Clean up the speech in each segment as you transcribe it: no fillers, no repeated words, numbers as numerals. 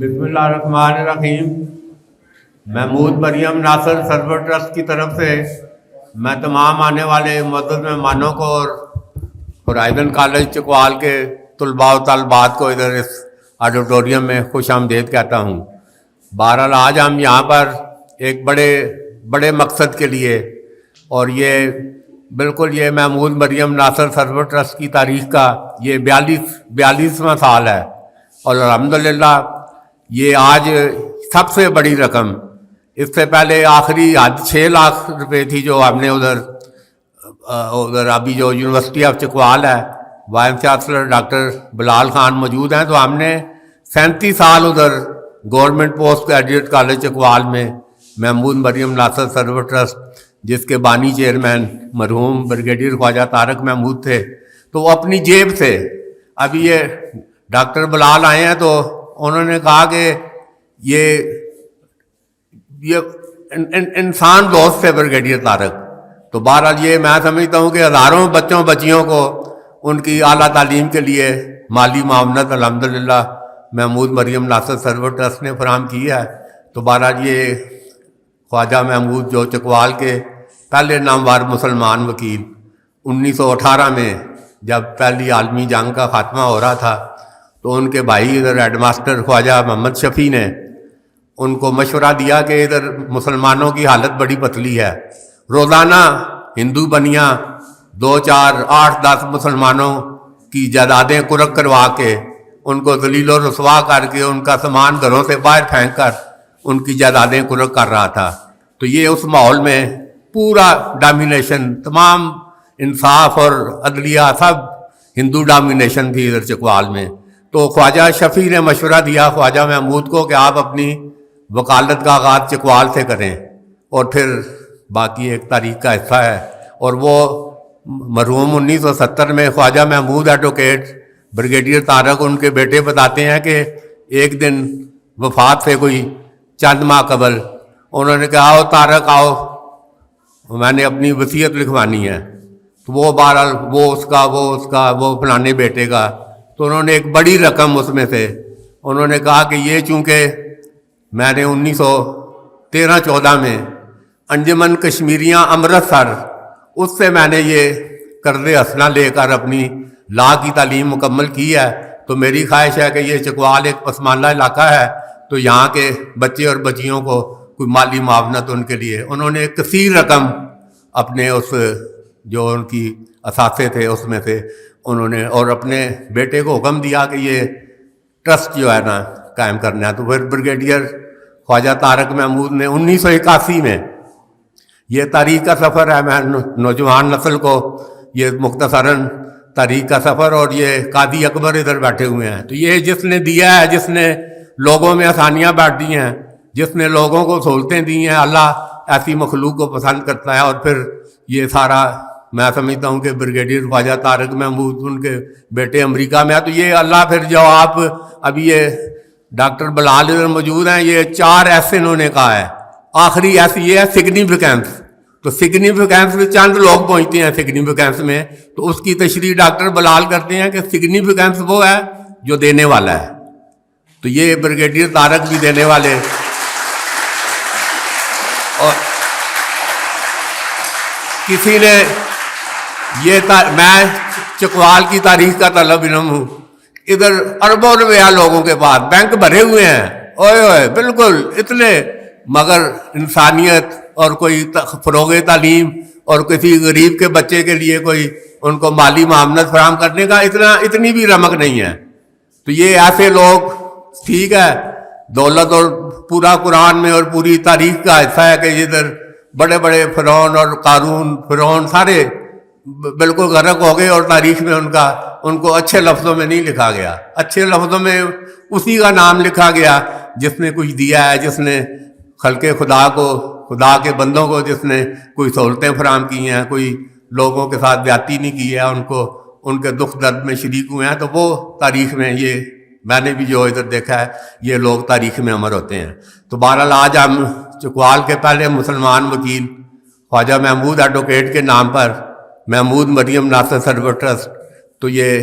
بسم اللہ الرحمن الرحیم۔ محمود مریم ناصر سرور ٹرسٹ کی طرف سے میں تمام آنے والے معزز مہمانوں کو اور ہورائزن کالج چکوال کے طلباء و طالبات کو ادھر اس آڈیٹوریم میں خوش آمدید کہتا ہوں۔ بہرحال آج ہم یہاں پر ایک بڑے مقصد کے لیے، اور یہ بالکل یہ محمود مریم ناصر سرور ٹرسٹ کی تاریخ کا یہ 42واں سال ہے، اور الحمدللہ یہ آج سب سے بڑی رقم، اس سے پہلے آخری حد 6 لاکھ روپے تھی جو ہم نے ادھر ابھی جو یونیورسٹی آف چکوال ہے، وائس چانسلر ڈاکٹر بلال خان موجود ہیں، تو ہم نے 37 سال ادھر government post graduate college Chakwal میں محمود مریم ناصر سرور ٹرسٹ، جس کے بانی چیئرمین مرحوم بریگیڈیئر خواجہ طارق محمود تھے، تو وہ اپنی جیب سے، ابھی یہ ڈاکٹر بلال آئے ہیں تو انہوں نے کہا کہ یہ انسان دوست ہے بریگیڈیئر طارق، تو بہرحال یہ میں سمجھتا ہوں کہ ہزاروں بچوں بچیوں کو ان کی اعلیٰ تعلیم کے لیے مالی معاونت الحمدللہ محمود مریم ناصر سرور ٹرسٹ نے فراہم کی ہے۔ تو بہرحال یہ خواجہ محمود جو چکوال کے پہلے نامور مسلمان وکیل، 1918 میں جب پہلی عالمی جنگ کا خاتمہ ہو رہا تھا، تو ان کے بھائی ادھر ہیڈ ماسٹر خواجہ محمد شفیع نے ان کو مشورہ دیا کہ ادھر مسلمانوں کی حالت بڑی پتلی ہے، روزانہ ہندو بنیاں 2 4 8 10 مسلمانوں کی جائیدادیں قرق کروا کے ان کو ذلیل و رسوا کر کے ان کا سامان گھروں سے باہر پھینک کر ان کی جائیدادیں قرق کر رہا تھا۔ تو یہ اس ماحول میں پورا ڈومینیشن، تمام انصاف اور عدلیہ سب ہندو ڈومینیشن تھی ادھر چکوال میں۔ تو خواجہ شفیع نے مشورہ دیا خواجہ محمود کو کہ آپ اپنی وکالت کا آغاز چکوال سے کریں، اور پھر باقی ایک تاریخ کا حصہ ہے۔ اور وہ مرحوم 1970 میں خواجہ محمود ایڈوکیٹ بریگیڈیئر طارق ان کے بیٹے بتاتے ہیں کہ ایک دن وفات سے کوئی چند ماہ قبل انہوں نے کہا آؤ طارق آؤ، میں نے اپنی وصیت لکھوانی ہے۔ تو وہ بہرحال وہ فلانے بیٹے کا، تو انہوں نے ایک بڑی رقم اس میں سے انہوں نے کہا کہ یہ چونکہ میں نے 1913-14 میں انجمن کشمیریاں امرتسر، اس سے میں نے یہ قرض حسنہ لے کر اپنی لاء کی تعلیم مکمل کی ہے، تو میری خواہش ہے کہ یہ چکوال ایک پسماندہ علاقہ ہے، تو یہاں کے بچے اور بچیوں کو کوئی مالی معاونت ان کے لیے انہوں نے ایک کثیر رقم اپنے اس جو ان کی اثاثے تھے اس میں سے انہوں نے، اور اپنے بیٹے کو حکم دیا کہ یہ ٹرسٹ جو ہے نا قائم کرنا ہے۔ تو پھر بریگیڈیئر خواجہ طارق محمود نے 1981 میں، یہ تاریخ کا سفر ہے، میں نوجوان نسل کو یہ مختصراً تاریخ کا سفر، اور یہ قاضی اکبر ادھر بیٹھے ہوئے ہیں، تو یہ جس نے دیا ہے، جس نے لوگوں میں آسانیاں بانٹ دی ہیں، جس نے لوگوں کو سہولتیں دی ہیں، اللہ ایسی مخلوق کو پسند کرتا ہے۔ اور پھر یہ سارا میں سمجھتا ہوں کہ بریگیڈیئر خواجہ طارق محمود ان کے بیٹے امریکہ میں ہے، تو یہ اللہ پھر جو آپ ابھی یہ ڈاکٹر بلال ادھر موجود ہیں، یہ 4 ایسے انہوں نے کہا ہے، آخری ایسی یہ ہے سگنیفیکینس، تو سگنیفیکینس میں چند لوگ پہنچتے ہیں سگنیفیکینس میں، تو اس کی تشریح ڈاکٹر بلال کرتے ہیں کہ سگنیفیکینس وہ ہے جو دینے والا ہے، تو یہ بریگیڈیئر طارق بھی دینے والے۔ اور کسی نے میں چکوال کی تاریخ کا طالب علم ہوں، ادھر اربوں روپیہ لوگوں کے پاس بینک بھرے ہوئے ہیں، اوئے بالکل اتنے، مگر انسانیت اور کوئی فروغ تعلیم اور کسی غریب کے بچے کے لیے کوئی ان کو مالی معاونت فراہم کرنے کا اتنی بھی رمق نہیں ہے۔ تو یہ ایسے لوگ، ٹھیک ہے، دولت اور پورا قرآن میں اور پوری تاریخ کا حصہ ہے کہ ادھر بڑے بڑے فرعون اور قارون، فرعون سارے بالکل غرق ہو گئے، اور تاریخ میں ان کو اچھے لفظوں میں نہیں لکھا گیا، اچھے لفظوں میں اسی کا نام لکھا گیا جس نے کچھ دیا ہے، جس نے خلق خدا کے بندوں کو جس نے کوئی سہولتیں فراہم کی ہیں، کوئی لوگوں کے ساتھ زیادتی نہیں کی ہے، ان کے دکھ درد میں شریک ہوئے ہیں، تو وہ تاریخ میں یہ میں نے بھی جو ادھر دیکھا ہے یہ لوگ تاریخ میں امر ہوتے ہیں۔ تو بہرحال آج ہم چکوال کے پہلے مسلمان وکیل خواجہ محمود ایڈوکیٹ کے نام پر محمود مریم ناصر سرور ٹرسٹ، تو یہ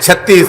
36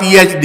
PhD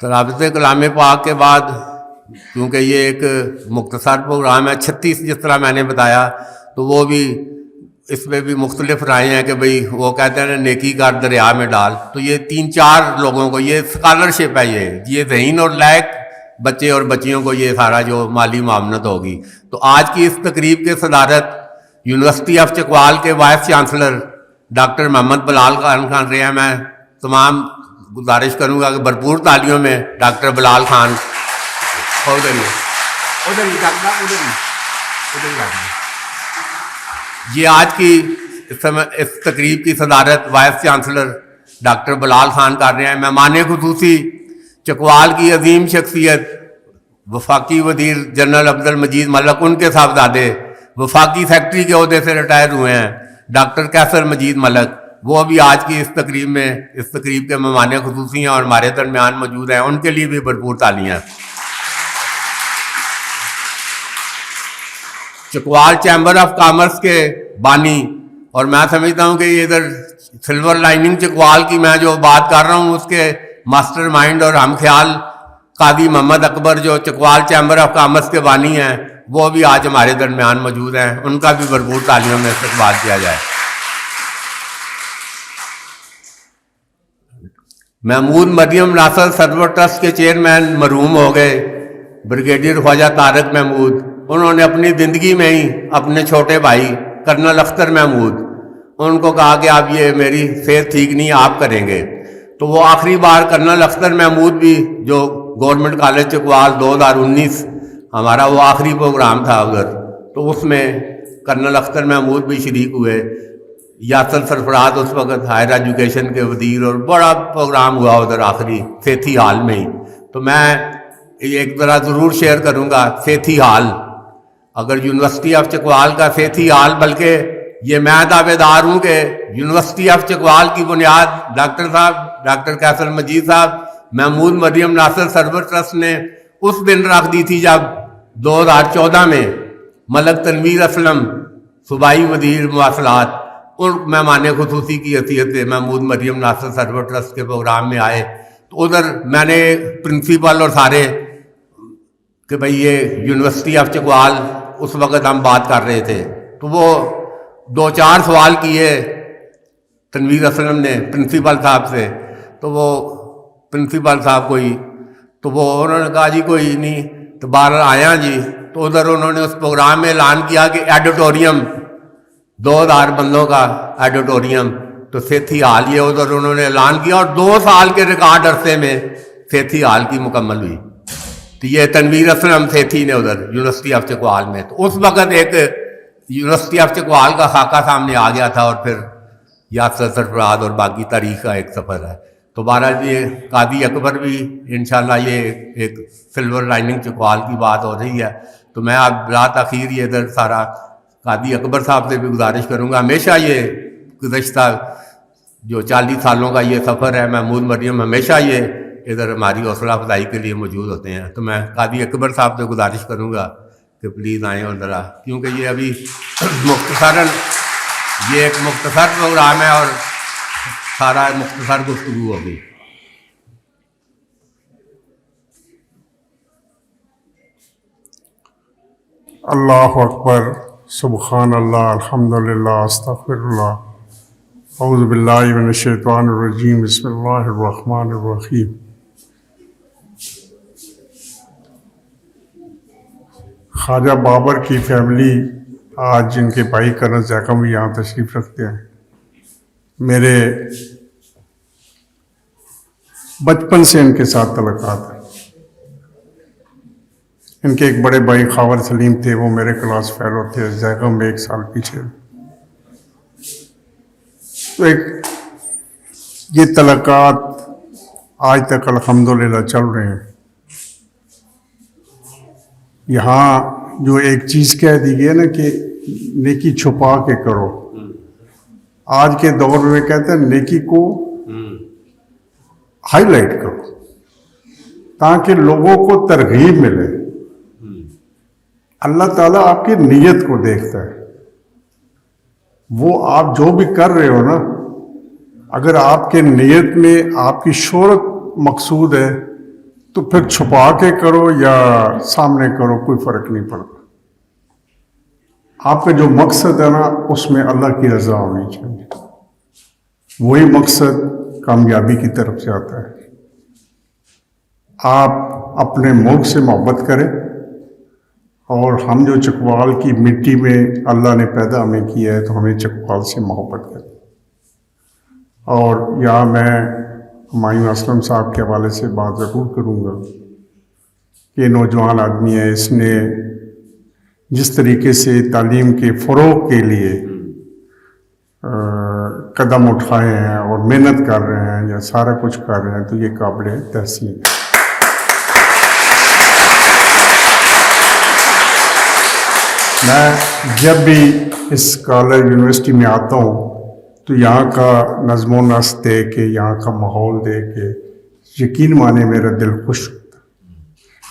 تلاوت کلام پاک کے بعد کیونکہ یہ ایک مختصر پروگرام ہے 36 جس طرح میں نے بتایا، تو وہ بھی اس میں بھی مختلف رائے ہیں کہ بھئی وہ کہتے ہیں نیکی کر دریا میں ڈال، تو یہ 3-4 لوگوں کو یہ اسکالرشپ ہے، یہ ذہین اور لائق بچے اور بچیوں کو یہ سارا جو مالی معاونت ہوگی۔ تو آج کی اس تقریب کے صدارت یونیورسٹی آف چکوال کے وائس چانسلر ڈاکٹر محمد بلال خان رہے ہیں۔ میں تمام گزارش کروں گا کہ بھرپور تالیوں میں ڈاکٹر بلال خان یہ آج کی اس تقریب کی صدارت وائس چانسلر ڈاکٹر بلال خان کر رہے ہیں۔ مہمان خصوصی چکوال کی عظیم شخصیت وفاقی وزیر جنرل عبد المجید ملک، ان کے صاحبزادے وفاقی سیکرٹری کے عہدے سے ریٹائر ہوئے ہیں ڈاکٹر کیسر مجید ملک، وہ بھی آج کی اس تقریب کے مہمان خصوصی ہیں اور ہمارے درمیان موجود ہیں، ان کے لیے بھی بھرپور تالیاں۔ چکوال چیمبر آف کامرس کے بانی، اور میں سمجھتا ہوں کہ یہ ادھر سلور لائننگ چکوال کی میں جو بات کر رہا ہوں اس کے ماسٹر مائنڈ اور ہم خیال قاضی محمد اکبر جو چکوال چیمبر آف کامرس کے بانی ہیں، وہ بھی آج ہمارے درمیان موجود ہیں، ان کا بھی بھرپور تالیوں میں استقبال کیا جائے۔ محمود مریم ناصر سرور ٹرسٹ کے چیئرمین مرحوم ہو گئے بریگیڈیئر خواجہ طارق محمود، انہوں نے اپنی زندگی میں ہی اپنے چھوٹے بھائی کرنل اختر محمود، ان کو کہا کہ آپ یہ میری صحت ٹھیک نہیں آپ کریں گے، تو وہ آخری بار کرنل اختر محمود بھی جو گورنمنٹ کالج چکوال 2019 ہمارا وہ آخری پروگرام تھا ادھر، تو اس میں کرنل اختر محمود بھی شریک ہوئے، یاسر سرفراز اس وقت ہائر ایجوکیشن کے وزیر، اور بڑا پروگرام ہوا ادھر آخری سیتھی ہال میں ہی۔ تو میں ایک ذرا ضرور شیئر کروں گا سیتھی ہال، اگر یونیورسٹی آف چکوال کا سیتھی ہال، بلکہ یہ میں دعوے دار ہوں کہ یونیورسٹی آف چکوال کی بنیاد ڈاکٹر کیسر مجید صاحب محمود مریم ناصر سرور ٹرسٹ نے اس دن رکھ دی تھی جب 2014 میں ملک تنویر اسلم صوبائی وزیر مواصلات اور مہمان خصوصی کی حیثیت سے محمود مریم ناصر سرور ٹرسٹ کے پروگرام میں آئے، تو ادھر میں نے پرنسپل اور سارے کہ بھئی یہ یونیورسٹی آف چکوال اس وقت ہم بات کر رہے تھے، تو وہ 2-4 سوال کیے تنویر اسلم نے پرنسپل صاحب سے، تو وہ پرنسپل صاحب تو وہ انہوں نے کہا جی کوئی نہیں، تو باہر آیا جی، تو ادھر انہوں نے اس پروگرام میں اعلان کیا کہ ایڈیٹوریم 2000 بندوں کا ایڈیٹوریم، تو سیتھی ہال یہ ادھر انہوں نے اعلان کیا، اور 2 سال کے ریکارڈ عرصے میں سیتھی ہال کی مکمل ہوئی۔ تو یہ تنویر اسلم سیتھی نے ادھر یونیورسٹی آف چکوال میں، تو اس وقت ایک یونیورسٹی آف چکوال کا خاکہ سامنے آ گیا تھا، اور پھر یاسر سرفراز اور باقی تاریخ کا ایک سفر ہے۔ تو بہرحال یہ قاضی اکبر بھی انشاءاللہ یہ ایک سلور لائننگ چکوال کی بات ہو رہی ہے، تو میں اب بلا تاخیر یہ ادھر سارا قاضی اکبر صاحب سے بھی گزارش کروں گا، ہمیشہ یہ گزشتہ جو 40 سالوں کا یہ سفر ہے، محمود مریم ہمیشہ یہ ادھر ہماری حوصلہ افزائی کے لیے موجود ہوتے ہیں، تو میں قاضی اکبر صاحب سے گزارش کروں گا کہ پلیز آئیں اور ذرا، کیونکہ یہ ابھی یہ ایک مختصر پروگرام ہے اور سارا مختصر گفتگو ہوگی۔ اللہ اکبر، سبحان اللہ، الحمدللہ، استغفر اللہ، اعوذ باللہ من الشیطان الرجیم، بسم اللہ الرحمن الرحیم۔ خواجہ بابر کی فیملی آج جن کے بھائی کرن زیکم بھی یہاں تشریف رکھتے ہیں، میرے بچپن سے ان کے ساتھ تعلقات ہیں۔ ان کے ایک بڑے بھائی خاور سلیم تھے، وہ میرے کلاس فیلو تھے، زیکم میں 1 سال پیچھے۔ تو یہ تعلقات آج تک الحمدللہ چل رہے ہیں۔ یہاں جو ایک چیز کہہ دی گئی ہے نا کہ نیکی چھپا کے کرو، آج کے دور میں کہتے ہیں نیکی کو ہائی لائٹ کرو تاکہ لوگوں کو ترغیب ملے۔ اللہ تعالیٰ آپ کی نیت کو دیکھتا ہے، وہ آپ جو بھی کر رہے ہو نا، اگر آپ کے نیت میں آپ کی شہرت مقصود ہے تو پھر چھپا کے کرو یا سامنے کرو کوئی فرق نہیں پڑتا. آپ کا جو مقصد ہے نا اس میں اللہ کی رضا ہونی چاہیے. وہی مقصد کامیابی کی طرف سے آتا ہے. آپ اپنے ملک سے محبت کریں اور ہم جو چکوال کی مٹی میں اللہ نے پیدا ہمیں کیا ہے تو ہمیں چکوال سے محبت کریں. اور یہاں میں ہمایوں اسلم صاحب کے حوالے سے بات ضرور کروں گا کہ نوجوان آدمی ہے, اس نے جس طریقے سے تعلیم کے فروغ کے لیے قدم اٹھائے ہیں اور محنت کر رہے ہیں یا سارا کچھ کر رہے ہیں تو یہ قابل تحسین ہے. میں جب بھی اس کالج یونیورسٹی میں آتا ہوں تو یہاں کا نظم و نسق دیکھ کے, یہاں کا ماحول دیکھ کے یقین مانے میرا دل خوش ہوتا ہے,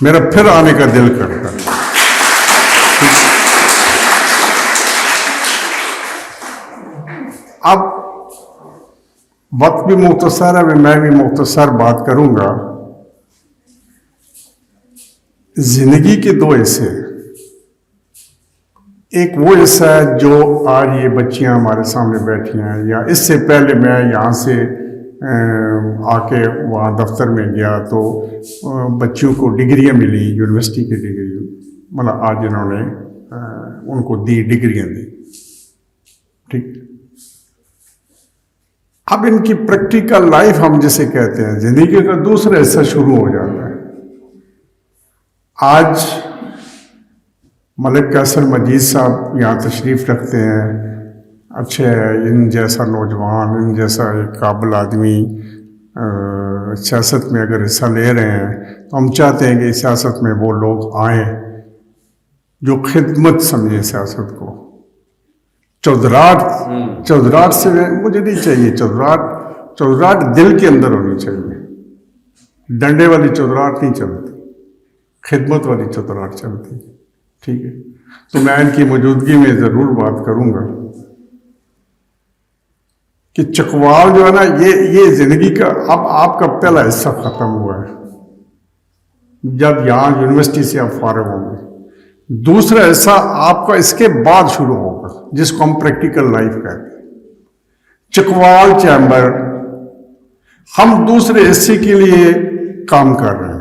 میرا پھر آنے کا دل کرتا ہے. اب وقت بھی مختصر ہے, میں بھی مختصر بات کروں گا. زندگی کے دو حصے, ایک وہ حصہ ہے جو آج یہ بچیاں ہمارے سامنے بیٹھی ہیں, یا اس سے پہلے میں یہاں سے آ کے وہاں دفتر میں گیا تو بچیوں کو ڈگریاں ملی, یونیورسٹی کی ڈگری, مطلب آج انہوں نے ان کو دی ڈگریاں دی. ٹھیک, اب ان کی پریکٹیکل لائف ہم جسے کہتے ہیں, زندگی کا دوسرا حصہ شروع ہو جاتا ہے. آج ملک قیصر مجید صاحب یہاں تشریف رکھتے ہیں, اچھے ان جیسا نوجوان, ان جیسا ایک قابل آدمی سیاست میں اگر حصہ لے رہے ہیں تو ہم چاہتے ہیں کہ سیاست میں وہ لوگ آئیں جو خدمت سمجھیں سیاست کو. چودراہٹ سے مجھے نہیں چاہیے, چودراہٹ دل کے اندر ہونی چاہیے. ڈنڈے والی چودراہٹ نہیں چلتی, خدمت والی چودراہٹ چلتی. ٹھیک ہے, تو میں ان کی موجودگی میں ضرور بات کروں گا کہ چکوال جو ہے نا یہ زندگی کا اب آپ کا پہلا حصہ ختم ہوا ہے. جب یہاں یونیورسٹی سے آپ فارغ ہوں گے, دوسرا حصہ آپ کا اس کے بعد شروع ہوگا جس کو ہم پریکٹیکل لائف کہتے ہیں. چکوال چیمبر ہم دوسرے حصے کے لیے کام کر رہے ہیں.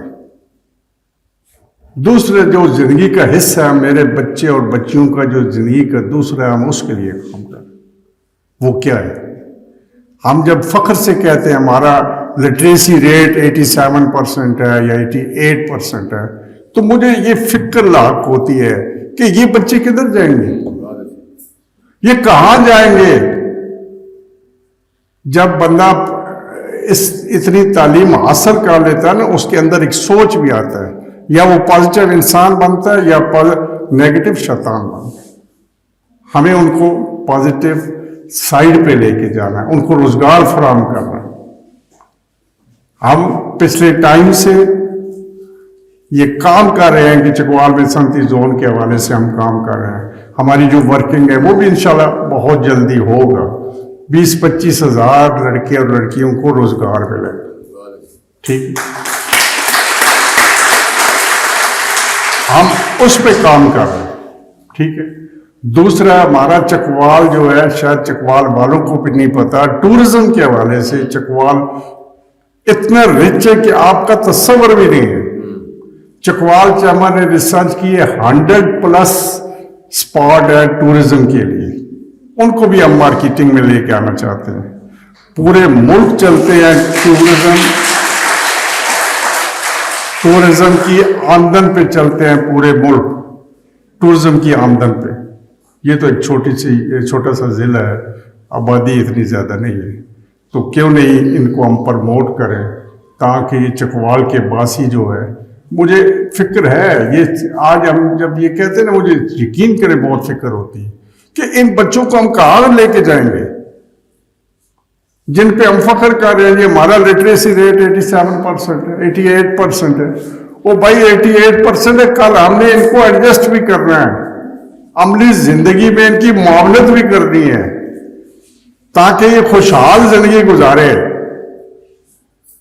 دوسرے جو زندگی کا حصہ ہے, میرے بچے اور بچیوں کا جو زندگی کا دوسرا ہے, ہم اس کے لیے کام کر رہے ہیں. وہ کیا ہے؟ ہم جب فخر سے کہتے ہیں ہمارا لٹریسی ریٹ 87% ہے یا 88% ہے, تو مجھے یہ فکر لاحق ہوتی ہے کہ یہ بچے کدھر جائیں گے, یہ کہاں جائیں گے. جب بندہ اتنی تعلیم حاصل کر لیتا ہے نا, اس کے اندر ایک سوچ بھی آتا ہے, یا وہ پازیٹیو انسان بنتا ہے یا نیگیٹو شیطان بنتا ہے. ہمیں ان کو پازیٹیو سائڈ پہ لے کے جانا ہے, ان کو روزگار فراہم کرنا ہے. ہم پچھلے ٹائم سے یہ کام کر رہے ہیں کہ چکوال میں صنعتی زون کے حوالے سے ہم کام کر رہے ہیں. ہماری جو ورکنگ ہے وہ بھی انشاءاللہ بہت جلدی ہوگا. 20-25 ہزار لڑکے اور لڑکیوں کو روزگار ملے گا. ٹھیک, ہم اس پہ کام کر رہے ہیں. ٹھیک ہے. دوسرا ہمارا چکوال جو ہے, شاید چکوال والوں کو بھی نہیں پتا, ٹورزم کے حوالے سے چکوال اتنا رچ ہے کہ آپ کا تصور بھی نہیں ہے. چکوال چیمبر نے ریسرچ کی ہے, 100+ اسپاٹ ہے ٹورزم کے لیے. ان کو بھی ہم مارکیٹنگ میں لے کے آنا چاہتے ہیں. پورے ملک چلتے ہیں ٹورزم کی آمدن پہ چلتے ہیں, پورے ملک ٹورزم کی آمدن پہ. یہ تو ایک چھوٹا سا ضلع ہے, آبادی اتنی زیادہ نہیں ہے, تو کیوں نہیں ان کو ہم پرموٹ کریں تاکہ یہ چکوال کے باسی جو ہے, مجھے فکر ہے یہ آج ہم جب یہ کہتے ہیں نا, مجھے یقین کریں بہت فکر ہوتی ہے کہ ان بچوں کو ہم کہاں لے کے جائیں گے جن پہ ہم فخر کر رہے ہیں. یہ ہمارا لٹریسی ریٹ 87% ہے, 88% ہے. وہ بھائی 88% ہے, کل ہم نے ان کو ایڈجسٹ بھی کرنا ہے, عملی زندگی میں ان کی معاملت بھی کرنی ہے تاکہ یہ خوشحال زندگی گزارے.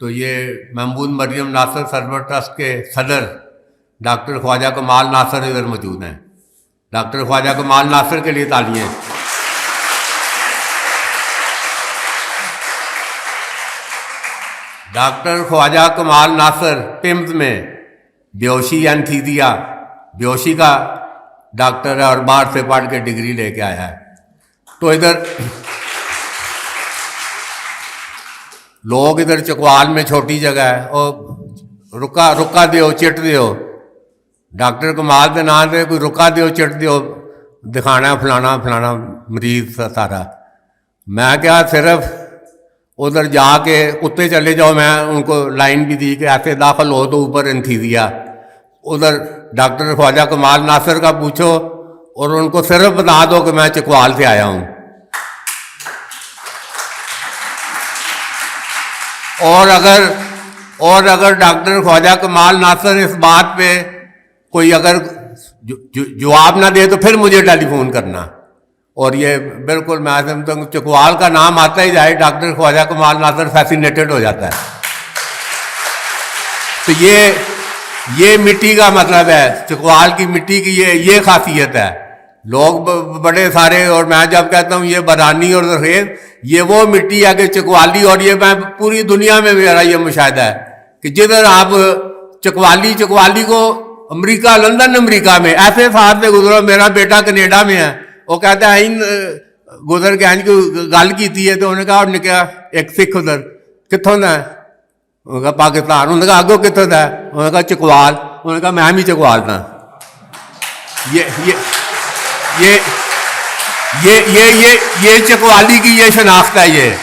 تو یہ محمود مریم ناصر سرور ٹرسٹ کے صدر ڈاکٹر خواجہ کمال ناصر ادھر موجود ہیں. ڈاکٹر خواجہ کمال ناصر کے لیے تالیاں. ڈاکٹر خواجہ کمال ناصر پمز میں بیوشی اینتھیزیا بیوشی کا ڈاکٹر ہے اور باہر سے پڑھ کے ڈگری لے کے آیا ہے. تو ادھر لوگ ادھر چکوال میں چھوٹی جگہ ہے اور رکا دیو چٹ دیو ڈاکٹر کمال کے نام سے کوئی رکا دیو چٹ دیو دکھانا فلانا مریض سارا. میں کیا صرف ادھر جا کے کتے چلے جاؤ, میں ان کو لائن بھی دی کہ ایسے داخل ہو تو اوپر انتھیزیا. ادھر ڈاکٹر خواجہ کمال ناصر کا پوچھو اور ان کو صرف بتا دو کہ میں چکوال سے آیا ہوں. اور اگر ڈاکٹر خواجہ کمال ناصر اس بات پہ کوئی اگر جواب نہ دے تو پھر مجھے ٹیلی فون کرنا. اور یہ بالکل میں سمجھتا ہوں چکوال کا نام آتا ہی جائے ڈاکٹر خواجہ کمال ناصر فیسینیٹڈ ہو جاتا ہے. تو یہ مٹی کا مطلب ہے, چکوال کی مٹی کی یہ خاصیت ہے. لوگ بڑے سارے, اور میں جب کہتا ہوں یہ برانی اور زرخیز, یہ وہ مٹی ہے کہ چکوالی, اور یہ میں پوری دنیا میں میرا یہ مشاہدہ ہے کہ جدھر آپ چکوالی کو امریکہ, لندن امریکہ میں ایسے ساتھ سے گزرو. میرا بیٹا کینیڈا میں ہے, وہ کہتا ہے گزر کے گل کی ہے تو انہوں نے کہا, اور نے کہا ایک سکھ ادھر کتوں کا ہے, انہوں نے کہا پاکستان, انہوں نے کہا اگوں کتوں کا ہے, انہوں نے کہا چکوال, انہوں نے کہا میں بھی چکوال تھا. یہ چکوالی کی یہ شناخت ہے.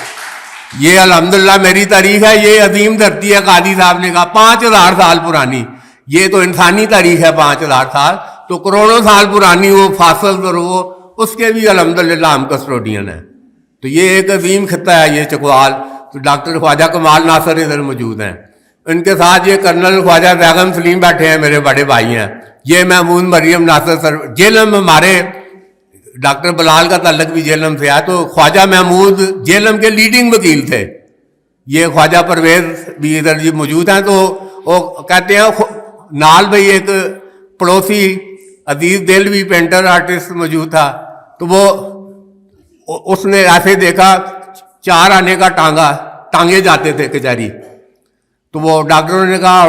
یہ الحمدللہ میری تاریخ ہے. یہ عظیم دھرتی ہے, قاضی صاحب نے کہا 5000 سال پرانی. یہ تو انسانی تاریخ ہے 5000 سال, تو کروڑوں سال پرانی وہ فاصل اور وہ اس کے بھی الحمدللہ ہم کسٹوڈین ہیں. تو یہ ایک عظیم خطہ ہے یہ چکوال. تو ڈاکٹر خواجہ کمال ناصر ادھر موجود ہیں. ان کے ساتھ یہ کرنل خواجہ بیگم سلیم بیٹھے ہیں, میرے بڑے بھائی ہیں. یہ محمود مریم ناصر سر جیلم, ہمارے ڈاکٹر بلال کا تعلق بھی جیلم سے ہے. تو خواجہ محمود جیلم کے لیڈنگ وکیل تھے. یہ خواجہ پرویز بھی ادھر جی موجود ہیں. تو وہ کہتے ہیں نال بھائی ایک پڑوسی عزیز دلوی پینٹر آرٹسٹ موجود تھا. تو وہ اس نے ایسے دیکھا 4 آنے کا ٹانگے جاتے تھے کچہری. تو وہ ڈاکٹروں نے کہا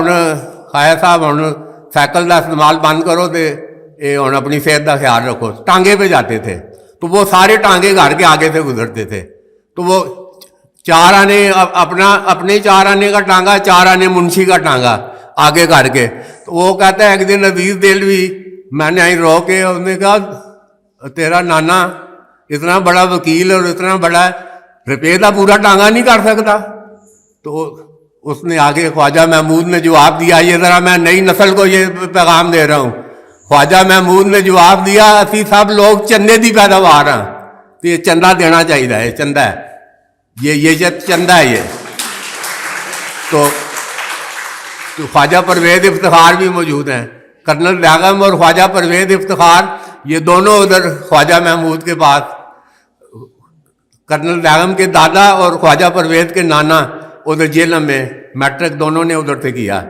خواجہ صاحب ہوں سائیکل کا استعمال بند کرو تو یہ ہوں اپنی صحت کا خیال رکھو. ٹانگے پہ جاتے تھے تو وہ سارے ٹانگے گھر کے آگے سے گزرتے تھے. تو وہ 4 آنے اپنے 4 آنے کا ٹانگا, 4 آنے منشی کا ٹانگا آگے کر کے. تو وہ کہتا ہے ایک دن عزیز دلوی میں نے رو کے, اس نے کہا تیرا نانا اتنا بڑا وکیل اور اتنا بڑا روپے کا پورا ٹانگا نہیں کر سکتا. تو اس نے آگے خواجہ محمود نے جواب دیا, یہ ذرا میں نئی نسل کو یہ پیغام دے رہا ہوں. خواجہ محمود نے جواب دیا اسی سب لوگ چندے کی پیداوار ہیں, تو یہ چندہ دینا چاہیے, یہ چندہ ہے, یہ چندہ ہے یہ. تو خواجہ پرویز افتخار بھی موجود ہیں. کرنل بیگم اور خواجہ پرویز افتخار یہ دونوں ادھر خواجہ محمود کے پاس, کرنل بیگم کے دادا اور خواجہ پرویز کے نانا ادھر جیلم میں میٹرک دونوں نے ادھر سے کیا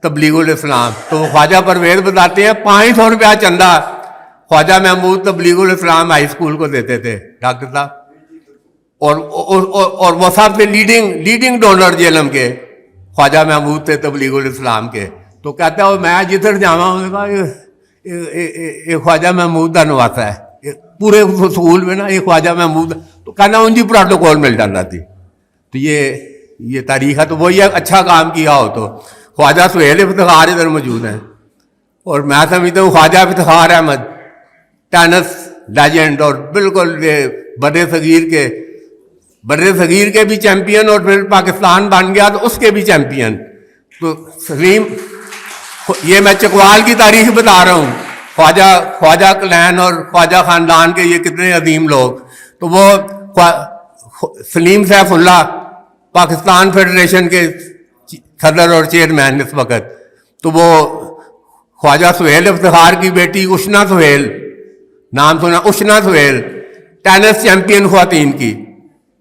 تبلیغ الاسلام. تو خواجہ پرویز بتاتے ہیں 500 روپیہ چندہ خواجہ محمود تبلیغ الاسلام ہائی اسکول کو دیتے تھے ڈاکٹر صاحب. اور وہ سب سے لیڈنگ ڈونر جیلم کے خواجہ محمود تھے تبلیغ الاسلام کے. تو کہتا ہے میں جدھر جاواں یہ خواجہ محمود کا نواسا ہے پورے سکول میں نا, یہ خواجہ محمود. تو کہنا ان کی پروٹوکول مل جاتا تھی. تو یہ تاریخ ہے. تو وہی اچھا کام کیا ہو. تو خواجہ سہیل افتخار ادھر موجود ہیں. اور میں سمجھتا ہوں خواجہ افتخار احمد ٹینس لیجنڈ, اور بالکل بڑے صغیر کے بھی چیمپئن, اور پھر پاکستان بن گیا تو اس کے بھی چیمپئن. تو سلیم, یہ میں چکوال کی تاریخ بتا رہا ہوں. خواجہ کلین اور خواجہ خاندان کے یہ کتنے عظیم لوگ. تو وہ سلیم سیف اللہ پاکستان فیڈریشن کے صدر اور چیئرمین اس وقت. تو وہ خواجہ سہیل افتخار کی بیٹی اشنا سہیل, نام سنا اشنا سہیل, ٹینس چیمپئن خواتین کی.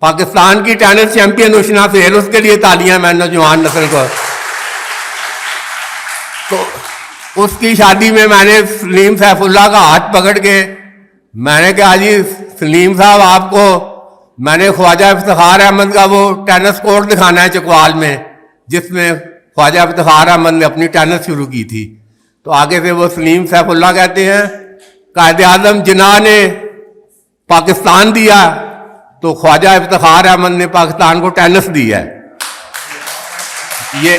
پاکستان کی ٹینس چیمپئن اشنا سہیل، اس کے لیے تالیاں میں نوجوان نسل کو. تو اس کی شادی میں نے سلیم سیف اللہ کا ہاتھ پکڑ کے میں نے کہا جی سلیم صاحب آپ کو میں نے خواجہ افتخار احمد کا وہ ٹینس کورٹ دکھانا ہے چکوال میں، جس میں خواجہ افتخار احمد نے اپنی ٹینس شروع کی تھی. تو آگے سے وہ سلیم سیف اللہ کہتے ہیں قائد اعظم جناح نے پاکستان دیا تو خواجہ افتخار احمد نے پاکستان کو ٹینس دی ہے. یہ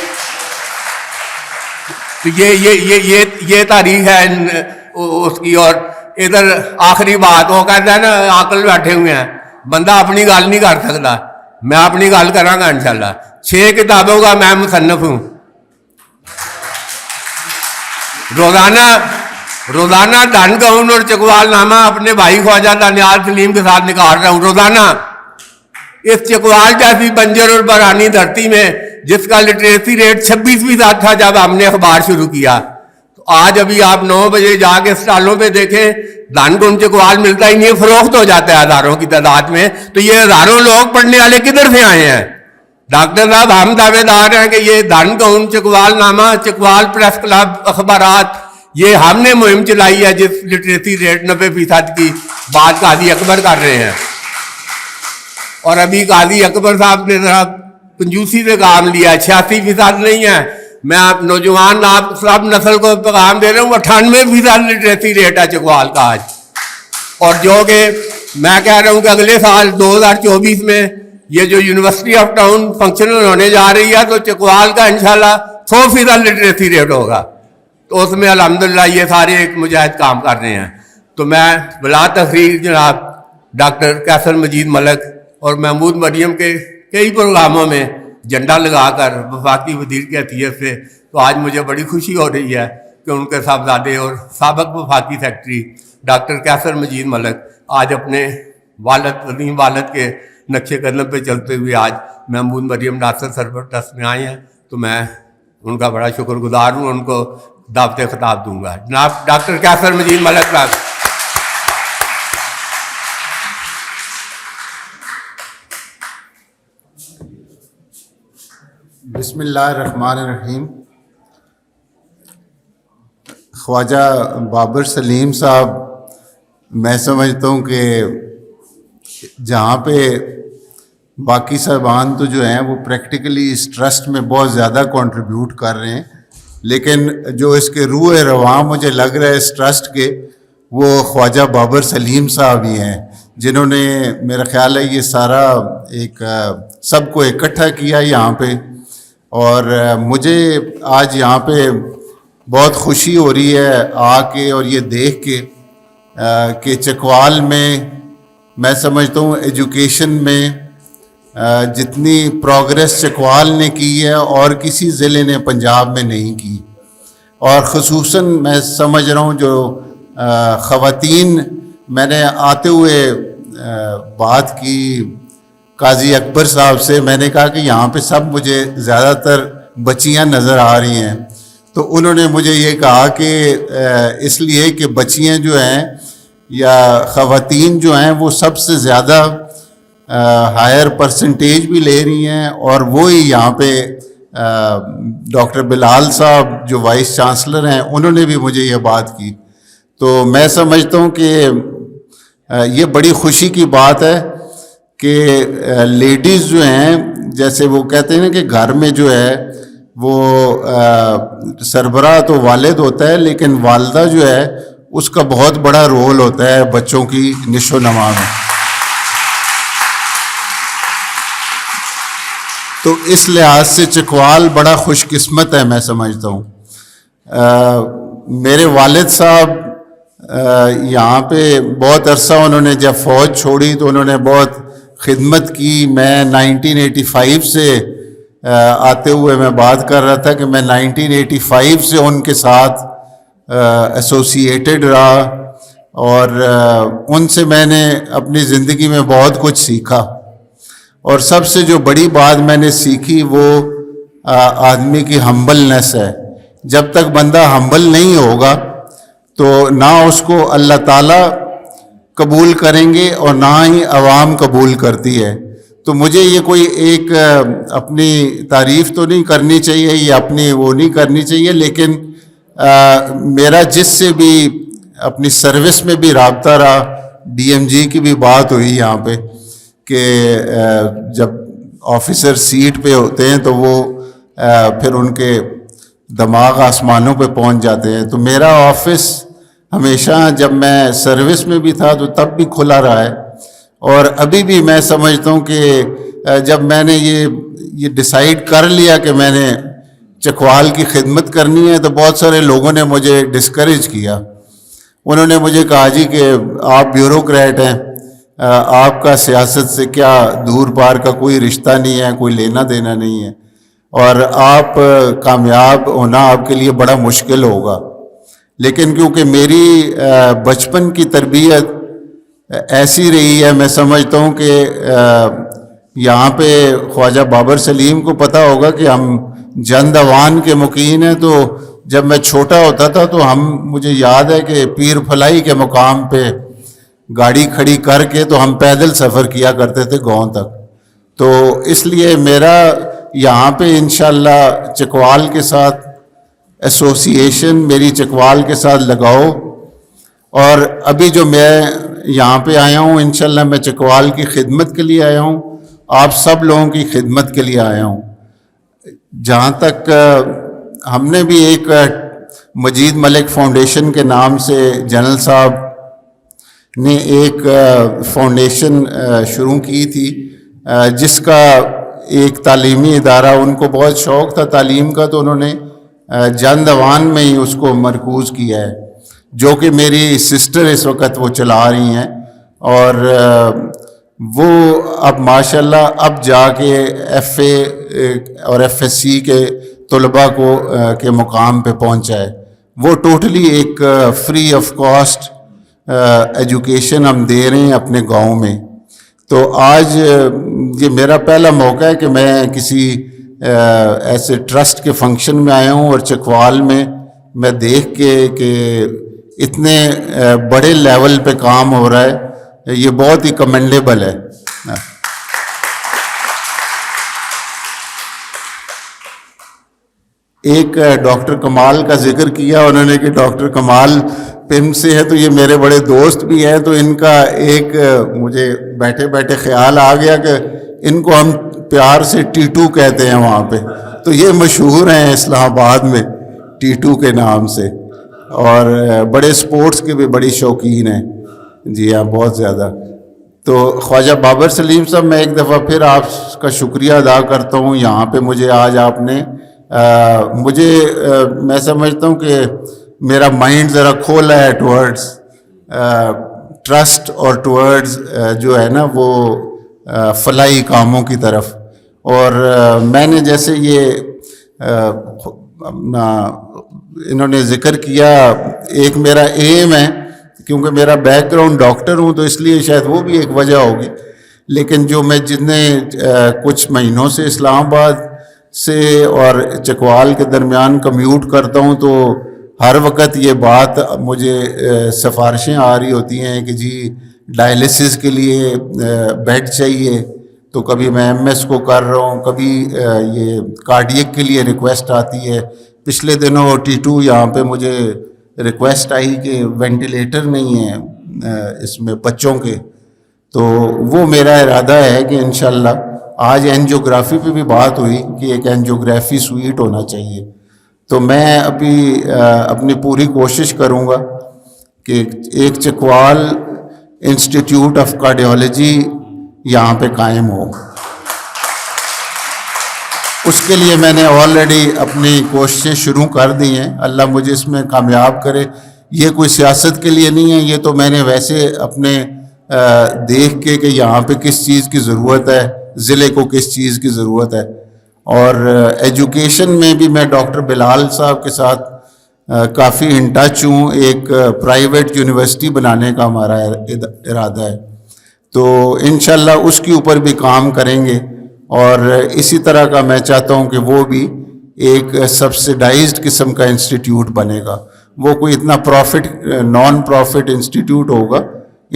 تاریخ ہے اس کی. اور ادھر آخری بات وہ کہتا ہے نا عاقل بیٹھے ہوئے ہیں، بندہ اپنی گل نہیں کر سکتا، میں اپنی گل کراں گا انشاءاللہ. 6 کتابوں کا میں مصنف ہوں. روزانہ دھن گون اور چکوال نامہ اپنے بھائی خواجہ دانیال سلیم کے ساتھ نکال رہا ہوں روزانہ. اس چکوال جیسی بنجر اور برانی دھرتی میں جس کا لٹریسی ریٹ 26% تھا جب ہم نے اخبار شروع کیا، تو آج ابھی آپ 9 بجے جا کے اسٹالوں پہ دیکھیں دھن گون چکوال ملتا ہی نہیں، فروخت ہو جاتا ہے ہزاروں کی تعداد میں. تو یہ ہزاروں لوگ پڑھنے والے کدھر سے آئے ہیں؟ ڈاکٹر صاحب ہم دعوے دار ہیں کہ یہ دھن گون چکوال نامہ، چکوال پریس کلب، اخبارات، یہ ہم نے مہم چلائی ہے جس لٹریسی ریٹ 90% کی بات قاضی اکبر کر رہے ہیں. اور ابھی قاضی اکبر صاحب نے ذرا کنجوسی سے کام لیا، 86% نہیں ہے. میں آپ نوجوان آپ سب نسل کو پیغام دے رہا ہوں 98% لٹریسی ریٹ ہے چکوال کا آج. اور جو کہ میں کہہ رہا ہوں کہ اگلے سال 2024 میں یہ جو یونیورسٹی آف ٹاؤن فنکشنل ہونے جا رہی ہے تو چکوال کا انشاءاللہ 100% لٹریسی ریٹ ہوگا. تو اس میں الحمدللہ یہ سارے ایک مجاہد کام کر رہے ہیں. تو میں بلا تقریر جناب ڈاکٹر کیسر مجید ملک اور محمود مریم کے کئی پروگراموں میں جھنڈا لگا کر وفاقی وزیر کی حیثیت سے، تو آج مجھے بڑی خوشی ہو رہی ہے کہ ان کے صاحبزادے اور سابق وفاقی سیکرٹری ڈاکٹر کیسر مجید ملک آج اپنے عظیم والد کے نقش قدم پہ چلتے ہوئے آج محمود مریم ناصر سرور ٹرسٹ میں آئے ہیں. تو میں ان کا بڑا شکر گزار ہوں، ان کو دعوت خطاب دوں گا. جناب ڈاکٹر کیسر مجید ملک صاحب. بسم اللہ الرحمن الرحیم. خواجہ بابر سلیم صاحب، میں سمجھتا ہوں کہ جہاں پہ باقی صاحبان تو جو ہیں وہ پریکٹیکلی اس ٹرسٹ میں بہت زیادہ کنٹریبیوٹ کر رہے ہیں، لیکن جو اس کے روح رواں مجھے لگ رہا ہے اس ٹرسٹ کے، وہ خواجہ بابر سلیم صاحب ہی ہیں، جنہوں نے میرا خیال ہے یہ سارا ایک سب کو اکٹھا کیا یہاں پہ. اور مجھے آج یہاں پہ بہت خوشی ہو رہی ہے آ کے اور یہ دیکھ کے کہ چکوال میں سمجھتا ہوں ایجوکیشن میں جتنی پروگریس چکوال نے کی ہے اور کسی ضلع نے پنجاب میں نہیں کی. اور خصوصاً میں سمجھ رہا ہوں جو خواتین، میں نے آتے ہوئے بات کی قاضی اکبر صاحب سے، میں نے کہا کہ یہاں پہ سب مجھے زیادہ تر بچیاں نظر آ رہی ہیں، تو انہوں نے مجھے یہ کہا کہ اس لیے کہ بچیاں جو ہیں یا خواتین جو ہیں وہ سب سے زیادہ ہائر پرسنٹیج بھی لے رہی ہیں. اور وہی یہاں پہ ڈاکٹر بلال صاحب جو وائس چانسلر ہیں انہوں نے بھی مجھے یہ بات کی. تو میں سمجھتا ہوں کہ یہ بڑی خوشی کی بات ہے کہ لیڈیز جو ہیں، جیسے وہ کہتے ہیں نا کہ گھر میں جو ہے وہ سربراہ تو والد ہوتا ہے، لیکن والدہ جو ہے اس کا بہت بڑا رول ہوتا ہے بچوں کی نشو و نما میں. تو اس لحاظ سے چکوال بڑا خوش قسمت ہے میں سمجھتا ہوں. میرے والد صاحب یہاں پہ بہت عرصہ انہوں نے جب فوج چھوڑی تو انہوں نے بہت خدمت کی. میں 1985 سے آتے ہوئے میں بات کر رہا تھا کہ میں 1985 سے ان کے ساتھ ایسوسیٹڈ رہا، اور ان سے میں نے اپنی زندگی میں بہت کچھ سیکھا. اور سب سے جو بڑی بات میں نے سیکھی وہ آدمی کی ہمبلنس ہے. جب تک بندہ ہمبل نہیں ہوگا تو نہ اس کو اللہ تعالیٰ قبول کریں گے اور نہ ہی عوام قبول کرتی ہے. تو مجھے یہ کوئی ایک اپنی تعریف تو نہیں کرنی چاہیے یا اپنی وہ نہیں کرنی چاہیے، لیکن میرا جس سے بھی اپنی سروس میں بھی رابطہ رہا، ڈی ایم جی کی بھی بات ہوئی یہاں پہ کہ جب آفیسر سیٹ پہ ہوتے ہیں تو وہ پھر ان کے دماغ آسمانوں پہ پہنچ جاتے ہیں. تو میرا آفس ہمیشہ جب میں سروس میں بھی تھا تو تب بھی کھلا رہا ہے، اور ابھی بھی میں سمجھتا ہوں کہ جب میں نے یہ ڈیسائیڈ کر لیا کہ میں نے چکوال کی خدمت کرنی ہے، تو بہت سارے لوگوں نے مجھے ڈسکریج کیا. انہوں نے مجھے کہا جی کہ آپ بیوروکریٹ ہیں، آپ کا سیاست سے کیا دور پار کا کوئی رشتہ نہیں ہے، کوئی لینا دینا نہیں ہے، اور آپ کامیاب ہونا آپ کے لیے بڑا مشکل ہوگا. لیکن کیونکہ میری بچپن کی تربیت ایسی رہی ہے، میں سمجھتا ہوں کہ یہاں پہ خواجہ بابر سلیم کو پتہ ہوگا کہ ہم جند اوان کے مکین ہیں. تو جب میں چھوٹا ہوتا تھا تو مجھے یاد ہے کہ پیر پھلائی کے مقام پہ گاڑی کھڑی کر کے تو ہم پیدل سفر کیا کرتے تھے گاؤں تک. تو اس لیے میرا یہاں پہ انشاءاللہ چکوال کے ساتھ ایسوسیشن، میری چکوال کے ساتھ لگاؤ. اور ابھی جو میں یہاں پہ آیا ہوں، انشاءاللہ میں چکوال کی خدمت کے لیے آیا ہوں، آپ سب لوگوں کی خدمت کے لیے آیا ہوں. جہاں تک ہم نے بھی ایک مجید ملک فاؤنڈیشن کے نام سے جنرل صاحب نے ایک فاؤنڈیشن شروع کی تھی، جس کا ایک تعلیمی ادارہ، ان کو بہت شوق تھا تعلیم کا، تو انہوں نے جند اوان میں ہی اس کو مرکوز کیا ہے، جو کہ میری سسٹر اس وقت وہ چلا رہی ہیں. اور وہ اب ماشاءاللہ اب جا کے ایف اے اور ایف ایس سی کے طلباء کو کے مقام پہ پہنچا ہے. وہ ٹوٹلی ایک فری آف کاسٹ ایجوکیشن ہم دے رہے ہیں اپنے گاؤں میں. تو آج یہ میرا پہلا موقع ہے کہ میں کسی ایسے ٹرسٹ کے فنکشن میں آیا ہوں، اور چکوال میں دیکھ کے کہ اتنے بڑے لیول پہ کام ہو رہا ہے، یہ بہت ہی کمنڈیبل ہے. ایک ڈاکٹر کمال کا ذکر کیا انہوں نے کہ ڈاکٹر کمال پم سے ہے، تو یہ میرے بڑے دوست بھی ہیں. تو ان کا ایک مجھے بیٹھے بیٹھے خیال آ گیا کہ ان کو ہم پیار سے ٹیٹو کہتے ہیں وہاں پہ. تو یہ مشہور ہیں اسلام آباد میں ٹیٹو کے نام سے، اور بڑے سپورٹس کے بھی بڑی شوقین ہیں. جی ہاں، بہت زیادہ. تو خواجہ بابر سلیم صاحب، میں ایک دفعہ پھر آپ کا شکریہ ادا کرتا ہوں. یہاں پہ مجھے آج آپ نے میں سمجھتا ہوں کہ میرا مائنڈ ذرا کھولا ہے ٹورڈز ٹرسٹ اور ٹورڈز جو ہے نا وہ فلاحی کاموں کی طرف. اور میں نے جیسے یہ انہوں نے ذکر کیا، ایک میرا ایم ہے، کیونکہ میرا بیک گراؤنڈ ڈاکٹر ہوں تو اس لیے شاید وہ بھی ایک وجہ ہوگی. لیکن جو میں جتنے کچھ مہینوں سے اسلام آباد سے اور چکوال کے درمیان کمیوٹ کرتا ہوں، تو ہر وقت یہ بات مجھے سفارشیں آ رہی ہوتی ہیں کہ جی ڈائلسس کے لیے بیڈ چاہیے. تو کبھی میں ایم ایس کو کر رہا ہوں، کبھی یہ کارڈیک کے لیے ریکویسٹ آتی ہے. پچھلے دنوں ٹیٹو یہاں پہ مجھے ریکویسٹ آئی کہ وینٹیلیٹر نہیں ہے اس میں بچوں کے. تو وہ میرا ارادہ ہے کہ انشاءاللہ آج اینجیوگرافی پہ بھی بات ہوئی کہ ایک اینجیوگرافی سویٹ ہونا چاہیے. تو میں ابھی اپنی پوری کوشش کروں گا کہ ایک چکوال انسٹیٹیوٹ آف کارڈیالوجی یہاں پہ قائم ہو. اس کے لیے میں نے آلریڈی اپنی کوششیں شروع کر دی ہیں. اللہ مجھے اس میں کامیاب کرے. یہ کوئی سیاست کے لیے نہیں ہے، یہ تو میں نے ویسے اپنے دیکھ کے کہ یہاں پہ کس چیز کی ضرورت ہے، ضلع کو کس چیز کی ضرورت ہے. اور ایجوکیشن میں بھی میں ڈاکٹر بلال صاحب کے ساتھ کافی ان ٹچ ہوں. ایک پرائیویٹ یونیورسٹی بنانے کا ہمارا ارادہ ہے. تو انشاءاللہ اس کے اوپر بھی کام کریں گے. اور اسی طرح کا میں چاہتا ہوں کہ وہ بھی ایک سبسیڈائزڈ قسم کا انسٹیٹیوٹ بنے گا. وہ کوئی اتنا نان پروفٹ انسٹیٹیوٹ ہوگا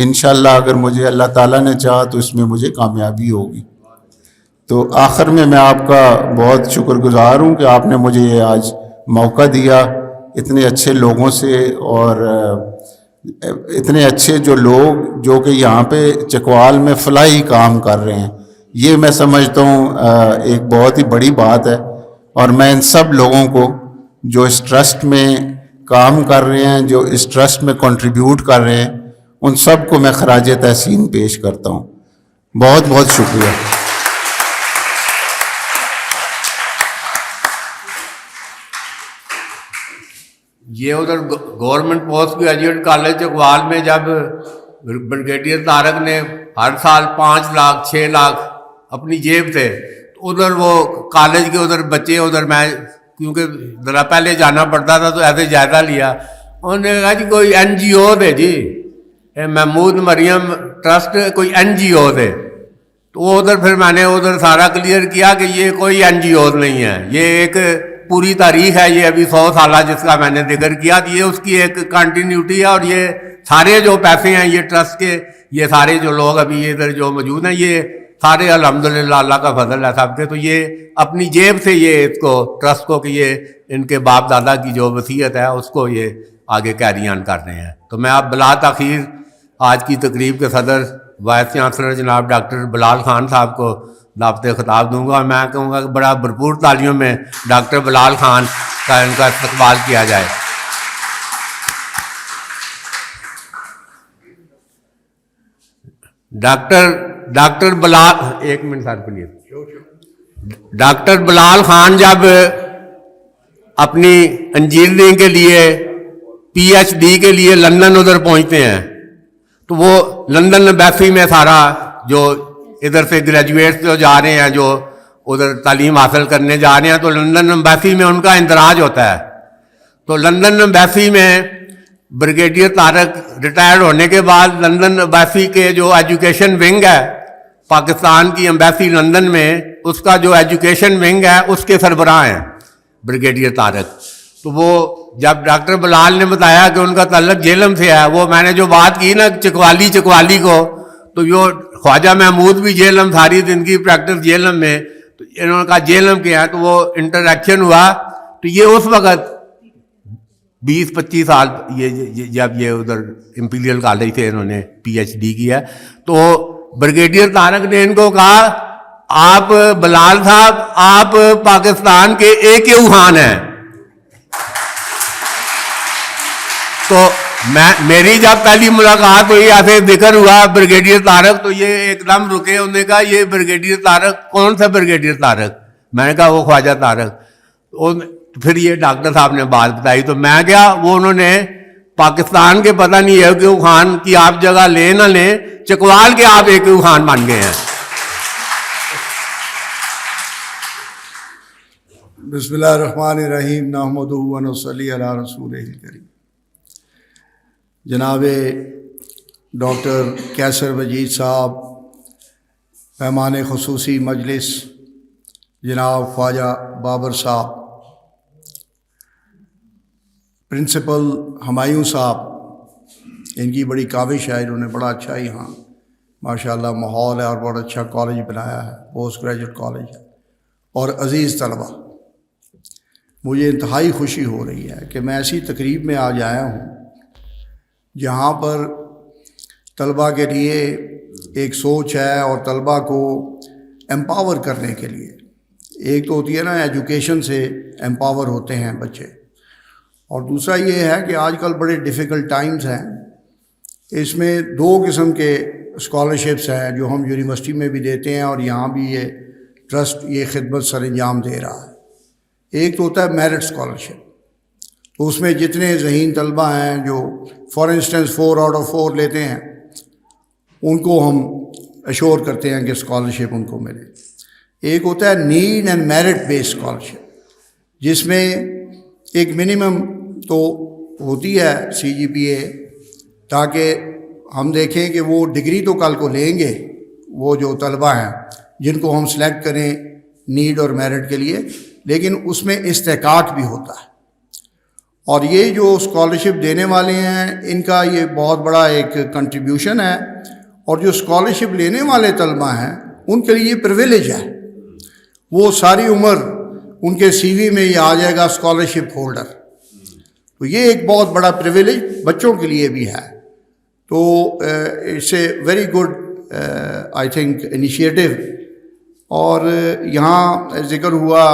انشاءاللہ. اگر مجھے اللہ تعالیٰ نے چاہا تو اس میں مجھے کامیابی ہوگی. تو آخر میں آپ کا بہت شکر گزار ہوں کہ آپ نے مجھے یہ آج موقع دیا اتنے اچھے لوگوں سے، اور اتنے اچھے جو لوگ جو کہ یہاں پہ چکوال میں فلاحی کام کر رہے ہیں، یہ میں سمجھتا ہوں ایک بہت ہی بڑی بات ہے. اور میں ان سب لوگوں کو جو اس ٹرسٹ میں کام کر رہے ہیں، جو اس ٹرسٹ میں کنٹریبیوٹ کر رہے ہیں، ان سب کو میں خراج تحسین پیش کرتا ہوں. بہت بہت شکریہ. یہ ادھر government post graduate college Chakwal میں جب بریگیڈیئر طارق نے ہر سال 5 لاکھ 6 لاکھ اپنی جیب سے، تو ادھر وہ کالج کے ادھر بچے، ادھر میں کیونکہ ذرا پہلے جانا پڑتا تھا تو ایسے جائزہ لیا. انہوں نے کہا جی کوئی این جی او تھے، جی محمود مریم ٹرسٹ کوئی این جی او تھے. تو وہ ادھر پھر میں نے ادھر سارا کلیئر کیا کہ یہ کوئی این جی او نہیں ہے، یہ ایک پوری تاریخ ہے، یہ ابھی 100 سالہ جس کا میں نے ذکر کیا، یہ اس کی ایک کنٹینیوٹی ہے. اور یہ سارے جو پیسے ہیں یہ ٹرسٹ کے، یہ سارے جو لوگ ابھی ادھر جو موجود ہیں، یہ سارے الحمدللہ اللہ کا فضل ہے سب کے. تو یہ اپنی جیب سے یہ اس کو ٹرسٹ کو کہ یہ ان کے باپ دادا کی جو وصیت ہے اس کو یہ آگے کیری آن کر رہے ہیں. تو میں اب بلا تاخیر آج کی تقریب کے صدر وائس چانسلر جناب ڈاکٹر بلال خان صاحب کو دعوت خطاب دوں گا، اور میں کہوں گا کہ بڑا بھرپور تالیوں میں ڈاکٹر بلال خان کا ان کا استقبال کیا جائے. ڈاکٹر بلال، ایک منٹ سر پلیز. ڈاکٹر بلال خان جب اپنی انجینئرنگ کے لیے پی ایچ ڈی کے لیے لندن ادھر پہنچتے ہیں، تو وہ لندن ایمبیسی میں سارا جو ادھر سے گریجویٹس جو جا رہے ہیں، جو ادھر تعلیم حاصل کرنے جا رہے ہیں، تو لندن ایمبیسی میں ان کا اندراج ہوتا ہے. تو لندن ایمبیسی میں بریگیڈیئر طارق ریٹائرڈ ہونے کے بعد لندن ایمبیسی کے جو ایجوکیشن ونگ ہے پاکستان کی ایمبیسی لندن میں، اس کا جو ایجوکیشن ونگ ہے اس کے سربراہ ہیں بریگیڈیئر طارق. تو وہ جب ڈاکٹر بلال نے بتایا کہ ان کا تعلق جہلم سے ہے، وہ میں نے جو بات کی نا چکوالی کو، تو جو خواجہ محمود بھی جہلم، ساری زندگی پریکٹس جہلم میں، تو انہوں نے کہا جہلم کے ہیں، تو وہ انٹریکشن ہوا. تو یہ اس وقت 20-25 سال یہ جب یہ ادھر امپیریل کالج سے انہوں نے پی ایچ ڈی کیا، تو بریگیڈیئر طارق نے ان کو کہا آپ بلال صاحب آپ پاکستان کے ایک خان ہیں. تو میری جب پہلی ملاقات ہوئی، ایسے ذکر ہوا بریگیڈیئر طارق، تو یہ ایک دم رکے. انہوں نے کہا یہ بریگیڈیئر طارق کون سا بریگیڈیئر طارق؟ میں نے کہا وہ خواجہ طارق. پھر یہ ڈاکٹر صاحب نے بات بتائی، تو میں کیا وہ انہوں نے پاکستان کے پتہ نہیں ہے کہ خان کی آپ جگہ لیں نہ لیں، چکوال کے آپ ایک خان بن گئے ہیں. بسم اللہ الرحمن الرحیم، نحمدہ و نصلی علی رسولہ الکریم. جناب ڈاکٹر کیسر مجید صاحب، مہمان خصوصی مجلس جناب خواجہ بابر صاحب، پرنسپل ہمایوں صاحب، ان کی بڑی کاوش ہے، انہوں نے بڑا اچھا یہاں ماشاءاللہ ماحول ہے اور بڑا اچھا کالج بنایا ہے، پوسٹ گریجویٹ کالج ہے. اور عزیز طلبہ، مجھے انتہائی خوشی ہو رہی ہے کہ میں ایسی تقریب میں آج آیا ہوں جہاں پر طلبہ کے لیے ایک سوچ ہے، اور طلبہ کو امپاور کرنے کے لیے، ایک تو ہوتی ہے نا ایجوکیشن سے امپاور ہوتے ہیں بچے، اور دوسرا یہ ہے کہ آج کل بڑے ڈیفیکلٹ ٹائمز ہیں. اس میں 2 قسم کے اسکالرشپس ہیں جو ہم یونیورسٹی میں بھی دیتے ہیں، اور یہاں بھی یہ ٹرسٹ یہ خدمت سر انجام دے رہا ہے. ایک تو ہوتا ہے میرٹ اسکالرشپ، تو اس میں جتنے ذہین طلبہ ہیں جو فار انسٹنس 4 آؤٹ آف 4 لیتے ہیں، ان کو ہم ایشور کرتے ہیں کہ اسکالرشپ ان کو ملے. ایک ہوتا ہے need and merit base scholarship, جس میں ایک منیمم تو ہوتی ہے CGPA، تاکہ ہم دیکھیں کہ وہ ڈگری تو کل کو لیں گے وہ جو طلبہ ہیں جن کو ہم سلیکٹ کریں نیڈ اور میرٹ کے لیے، لیکن اس میں استحقاق بھی ہوتا ہے. اور یہ جو اسکالرشپ دینے والے ہیں ان کا یہ بہت بڑا ایک کنٹریبیوشن ہے، اور جو اسکالرشپ لینے والے طلبہ ہیں ان کے لیے یہ پرویلیج ہے وہ ساری عمر ان کے سی وی میں یہ آ جائے گا اسکالرشپ ہولڈر. تو یہ ایک بہت بڑا پریویلیج بچوں کے لیے بھی ہے. تو it's a very good I think initiative. اور یہاں ذکر ہوا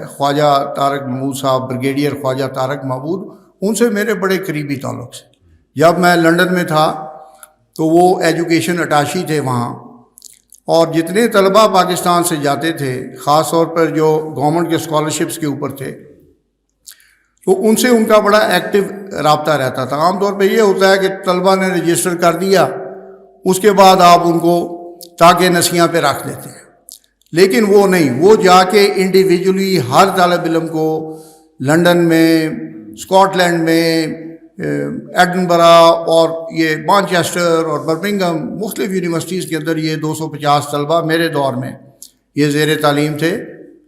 خواجہ طارق محمود صاحب، بریگیڈیئر خواجہ طارق محمود، ان سے میرے بڑے قریبی تعلق سے. جب میں لنڈن میں تھا تو وہ ایجوکیشن اٹاشی تھے وہاں، اور جتنے طلباء پاکستان سے جاتے تھے، خاص طور پر جو گورنمنٹ کے اسکالرشپس کے اوپر تھے، تو ان سے ان کا بڑا ایکٹیو رابطہ رہتا تھا. عام طور پہ یہ ہوتا ہے کہ طلباء نے رجسٹر کر دیا، اس کے بعد آپ ان کو تاکہ نسیاں پہ رکھ دیتے ہیں. لیکن وہ نہیں، وہ جا کے انڈیویجولی ہر طالب علم کو لنڈن میں، اسکاٹ لینڈ میں، ایڈنبرا اور یہ مانچسٹر اور برمنگھم، مختلف یونیورسٹیز کے اندر یہ 250 طلباء میرے دور میں یہ زیر تعلیم تھے.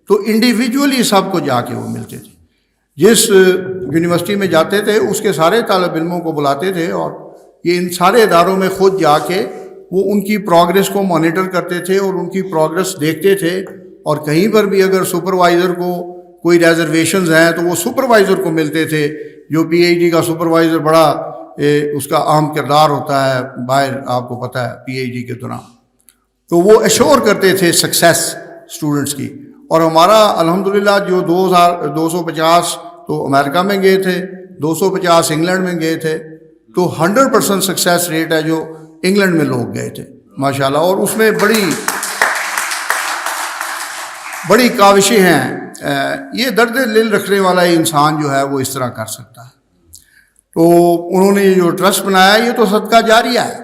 تو انڈیویجولی سب کو جا کے وہ ملتے تھے. جس یونیورسٹی میں جاتے تھے اس کے سارے طالب علموں کو بلاتے تھے، اور یہ ان سارے اداروں میں خود جا کے وہ ان کی پروگرس کو مانیٹر کرتے تھے اور ان کی پروگرس دیکھتے تھے. اور کہیں پر بھی اگر سپروائزر کو کوئی ریزرویشنز ہیں تو وہ سپروائزر کو ملتے تھے. جو پی ایچ ڈی کا سپروائزر بڑا اس کا اہم کردار ہوتا ہے باہر، آپ کو پتہ ہے، پی ایچ ڈی کے دوران. تو وہ ایشور کرتے تھے سکسیس اسٹوڈنٹس کی. اور ہمارا الحمدللہ جو 250 تو امریکہ میں گئے تھے، 250 انگلینڈ میں گئے تھے. تو 100% سکسیس ریٹ ہے جو انگلینڈ میں لوگ گئے تھے ماشاءاللہ. اور اس میں بڑی کاوشیں ہیں. یہ درد دل رکھنے والا انسان جو ہے وہ اس طرح کر سکتا ہے. تو انہوں نے جو ٹرسٹ بنایا، یہ تو صدقہ جاریہ ہے.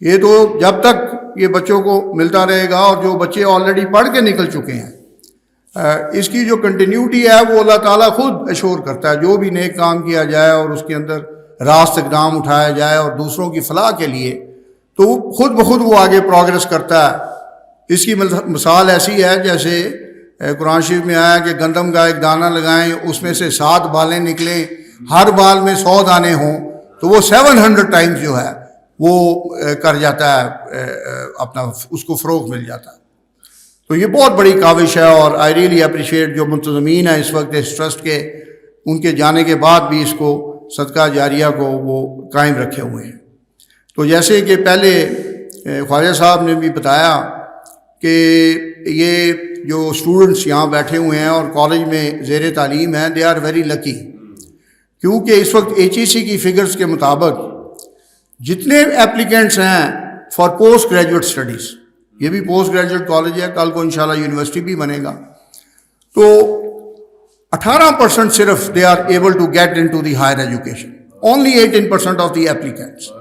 یہ تو جب تک یہ بچوں کو ملتا رہے گا، اور جو بچے آلریڈی پڑھ کے نکل چکے ہیں، اس کی جو کنٹینیوٹی ہے وہ اللہ تعالیٰ خود ایشور کرتا ہے. جو بھی نیک کام کیا جائے اور اس کے اندر راست اقدام اٹھایا جائے اور دوسروں کی فلاح کے لیے، تو خود بخود وہ آگے پروگرس کرتا ہے. اس کی مثال ایسی ہے جیسے قرآن شریف میں آیا کہ گندم کا ایک دانہ لگائیں، اس میں سے 7 بالیں نکلیں، ہر بال میں 100 دانے ہوں، تو وہ 700 ٹائمز جو ہے وہ کر جاتا ہے، اپنا اس کو فروغ مل جاتا ہے. تو یہ بہت بڑی کاوش ہے. اور آئی ریئلی اپریشیٹ جو منتظمین ہیں اس وقت اس ٹرسٹ کے، ان کے جانے کے بعد بھی اس کو صدقہ جاریہ کو وہ قائم رکھے ہوئے ہیں. تو جیسے کہ پہلے خواجہ صاحب نے بھی بتایا کہ یہ جو اسٹوڈنٹس یہاں بیٹھے ہوئے ہیں اور کالج میں زیر تعلیم ہیں، دے آر ویری لکی. کیونکہ اس وقت ایچ ای سی کی فگرز کے مطابق جتنے ایپلیکینٹس ہیں فار پوسٹ گریجویٹ اسٹڈیز، یہ بھی پوسٹ گریجویٹ کالج ہے، کل کو انشاءاللہ یونیورسٹی بھی بنے گا، تو 18% صرف they are able to get into the higher education, only 18% of the applicants.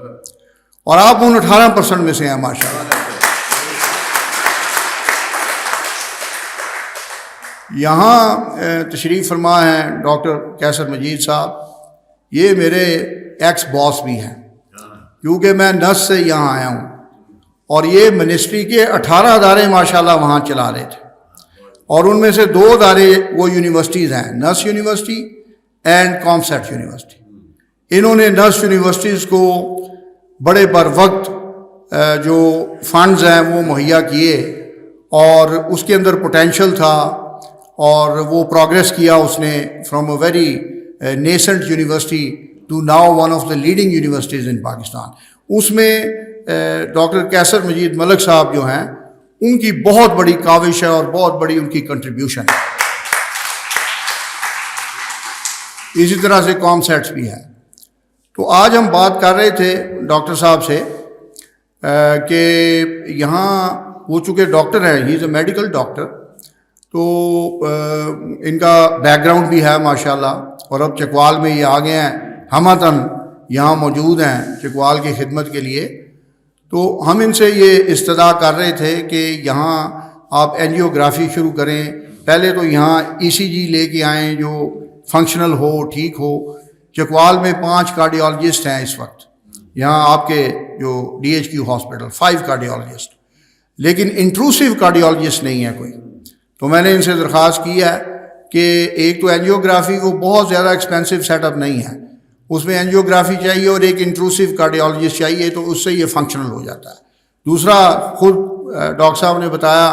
اور آپ ان 18% میں سے ہیں ماشاءاللہ. یہاں تشریف فرما ہیں ڈاکٹر کیسر مجید صاحب. یہ میرے ایکس باس بھی ہیں، کیونکہ میں نس سے یہاں آیا ہوں، اور یہ منسٹری کے 18 ادارے ماشاءاللہ وہاں چلا رہے تھے. اور ان میں سے 2 ادارے وہ یونیورسٹیز ہیں، نس یونیورسٹی اینڈ کامسیٹ یونیورسٹی. انہوں نے نس یونیورسٹیز کو بڑے بر وقت جو فنڈز ہیں وہ مہیا کیے، اور اس کے اندر پوٹینشل تھا، اور وہ پروگریس کیا اس نے from a very nascent university to now one of the leading universities in Pakistan. اس میں ڈاکٹر کیسر مجید ملک صاحب جو ہیں، ان کی بہت بڑی کاوش ہے اور بہت بڑی ان کی کنٹریبیوشن ہے. اسی طرح سے کام سیٹس بھی ہے. تو آج ہم بات کر رہے تھے ڈاکٹر صاحب سے کہ یہاں وہ چونکہ ڈاکٹر ہیں، ہی از اے میڈیکل ڈاکٹر، تو ان کا بیک گراؤنڈ بھی ہے ماشاءاللہ، اور اب چکوال میں یہ آ گئے ہیں، ہماتن یہاں موجود ہیں چکوال کی خدمت کے لیے. تو ہم ان سے یہ استدعا کر رہے تھے کہ یہاں آپ اینجیوگرافی شروع کریں. پہلے تو یہاں ای سی جی لے کے آئیں جو فنکشنل ہو، ٹھیک ہو. چکوال میں 5 کارڈیالوجسٹ ہیں اس وقت یہاں آپ کے جو D H Q hospital, 5 cardiologist, لیکن انٹروسیو کارڈیالوجسٹ نہیں ہے کوئی. تو میں نے ان سے درخواست کی ہے کہ ایک تو اینجیوگرافی وہ بہت زیادہ ایکسپینسو سیٹ اپ نہیں ہے، اس میں اینجیوگرافی چاہیے اور ایک انٹروسیو کارڈیالوجسٹ چاہیے، تو اس سے یہ فنکشنل ہو جاتا ہے. دوسرا خود ڈاکٹر صاحب نے بتایا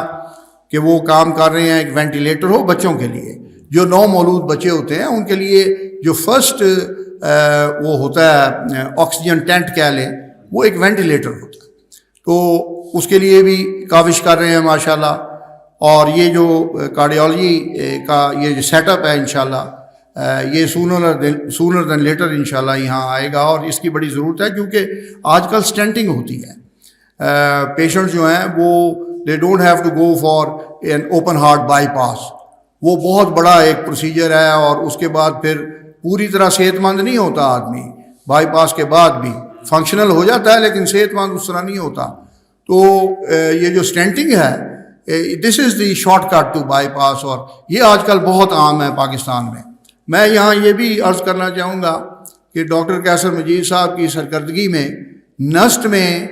کہ وہ کام کر رہے ہیں ایک وینٹیلیٹر ہو بچوں کے لیے، جو نو مولود بچے ہوتے ہیں ان کے لیے جو فرسٹ وہ ہوتا ہے آکسیجن ٹینٹ کہہ لیں، وہ ایک وینٹیلیٹر ہوتا ہے، تو اس کے لیے بھی کاوش کر رہے ہیں ماشاءاللہ. اور یہ جو کارڈیالوجی کا یہ جو سیٹ اپ ہے انشاءاللہ یہ سونر دین لیٹر انشاءاللہ یہاں آئے گا، اور اس کی بڑی ضرورت ہے کیونکہ آج کل سٹینٹنگ ہوتی ہے. پیشنٹ جو ہیں وہ they don't have to go for an open heart bypass, وہ بہت بڑا ایک پروسیجر ہے، اور اس کے بعد پھر پوری طرح صحت مند نہیں ہوتا آدمی، بائی پاس کے بعد بھی فنکشنل ہو جاتا ہے لیکن صحت مند اس طرح نہیں ہوتا. تو یہ جو سٹینٹنگ ہے this is the shortcut to bypass, اور یہ آج کل بہت عام ہے پاکستان میں. میں یہاں یہ بھی عرض کرنا چاہوں گا کہ ڈاکٹر قیصر مجید صاحب کی سرکردگی میں نسٹ میں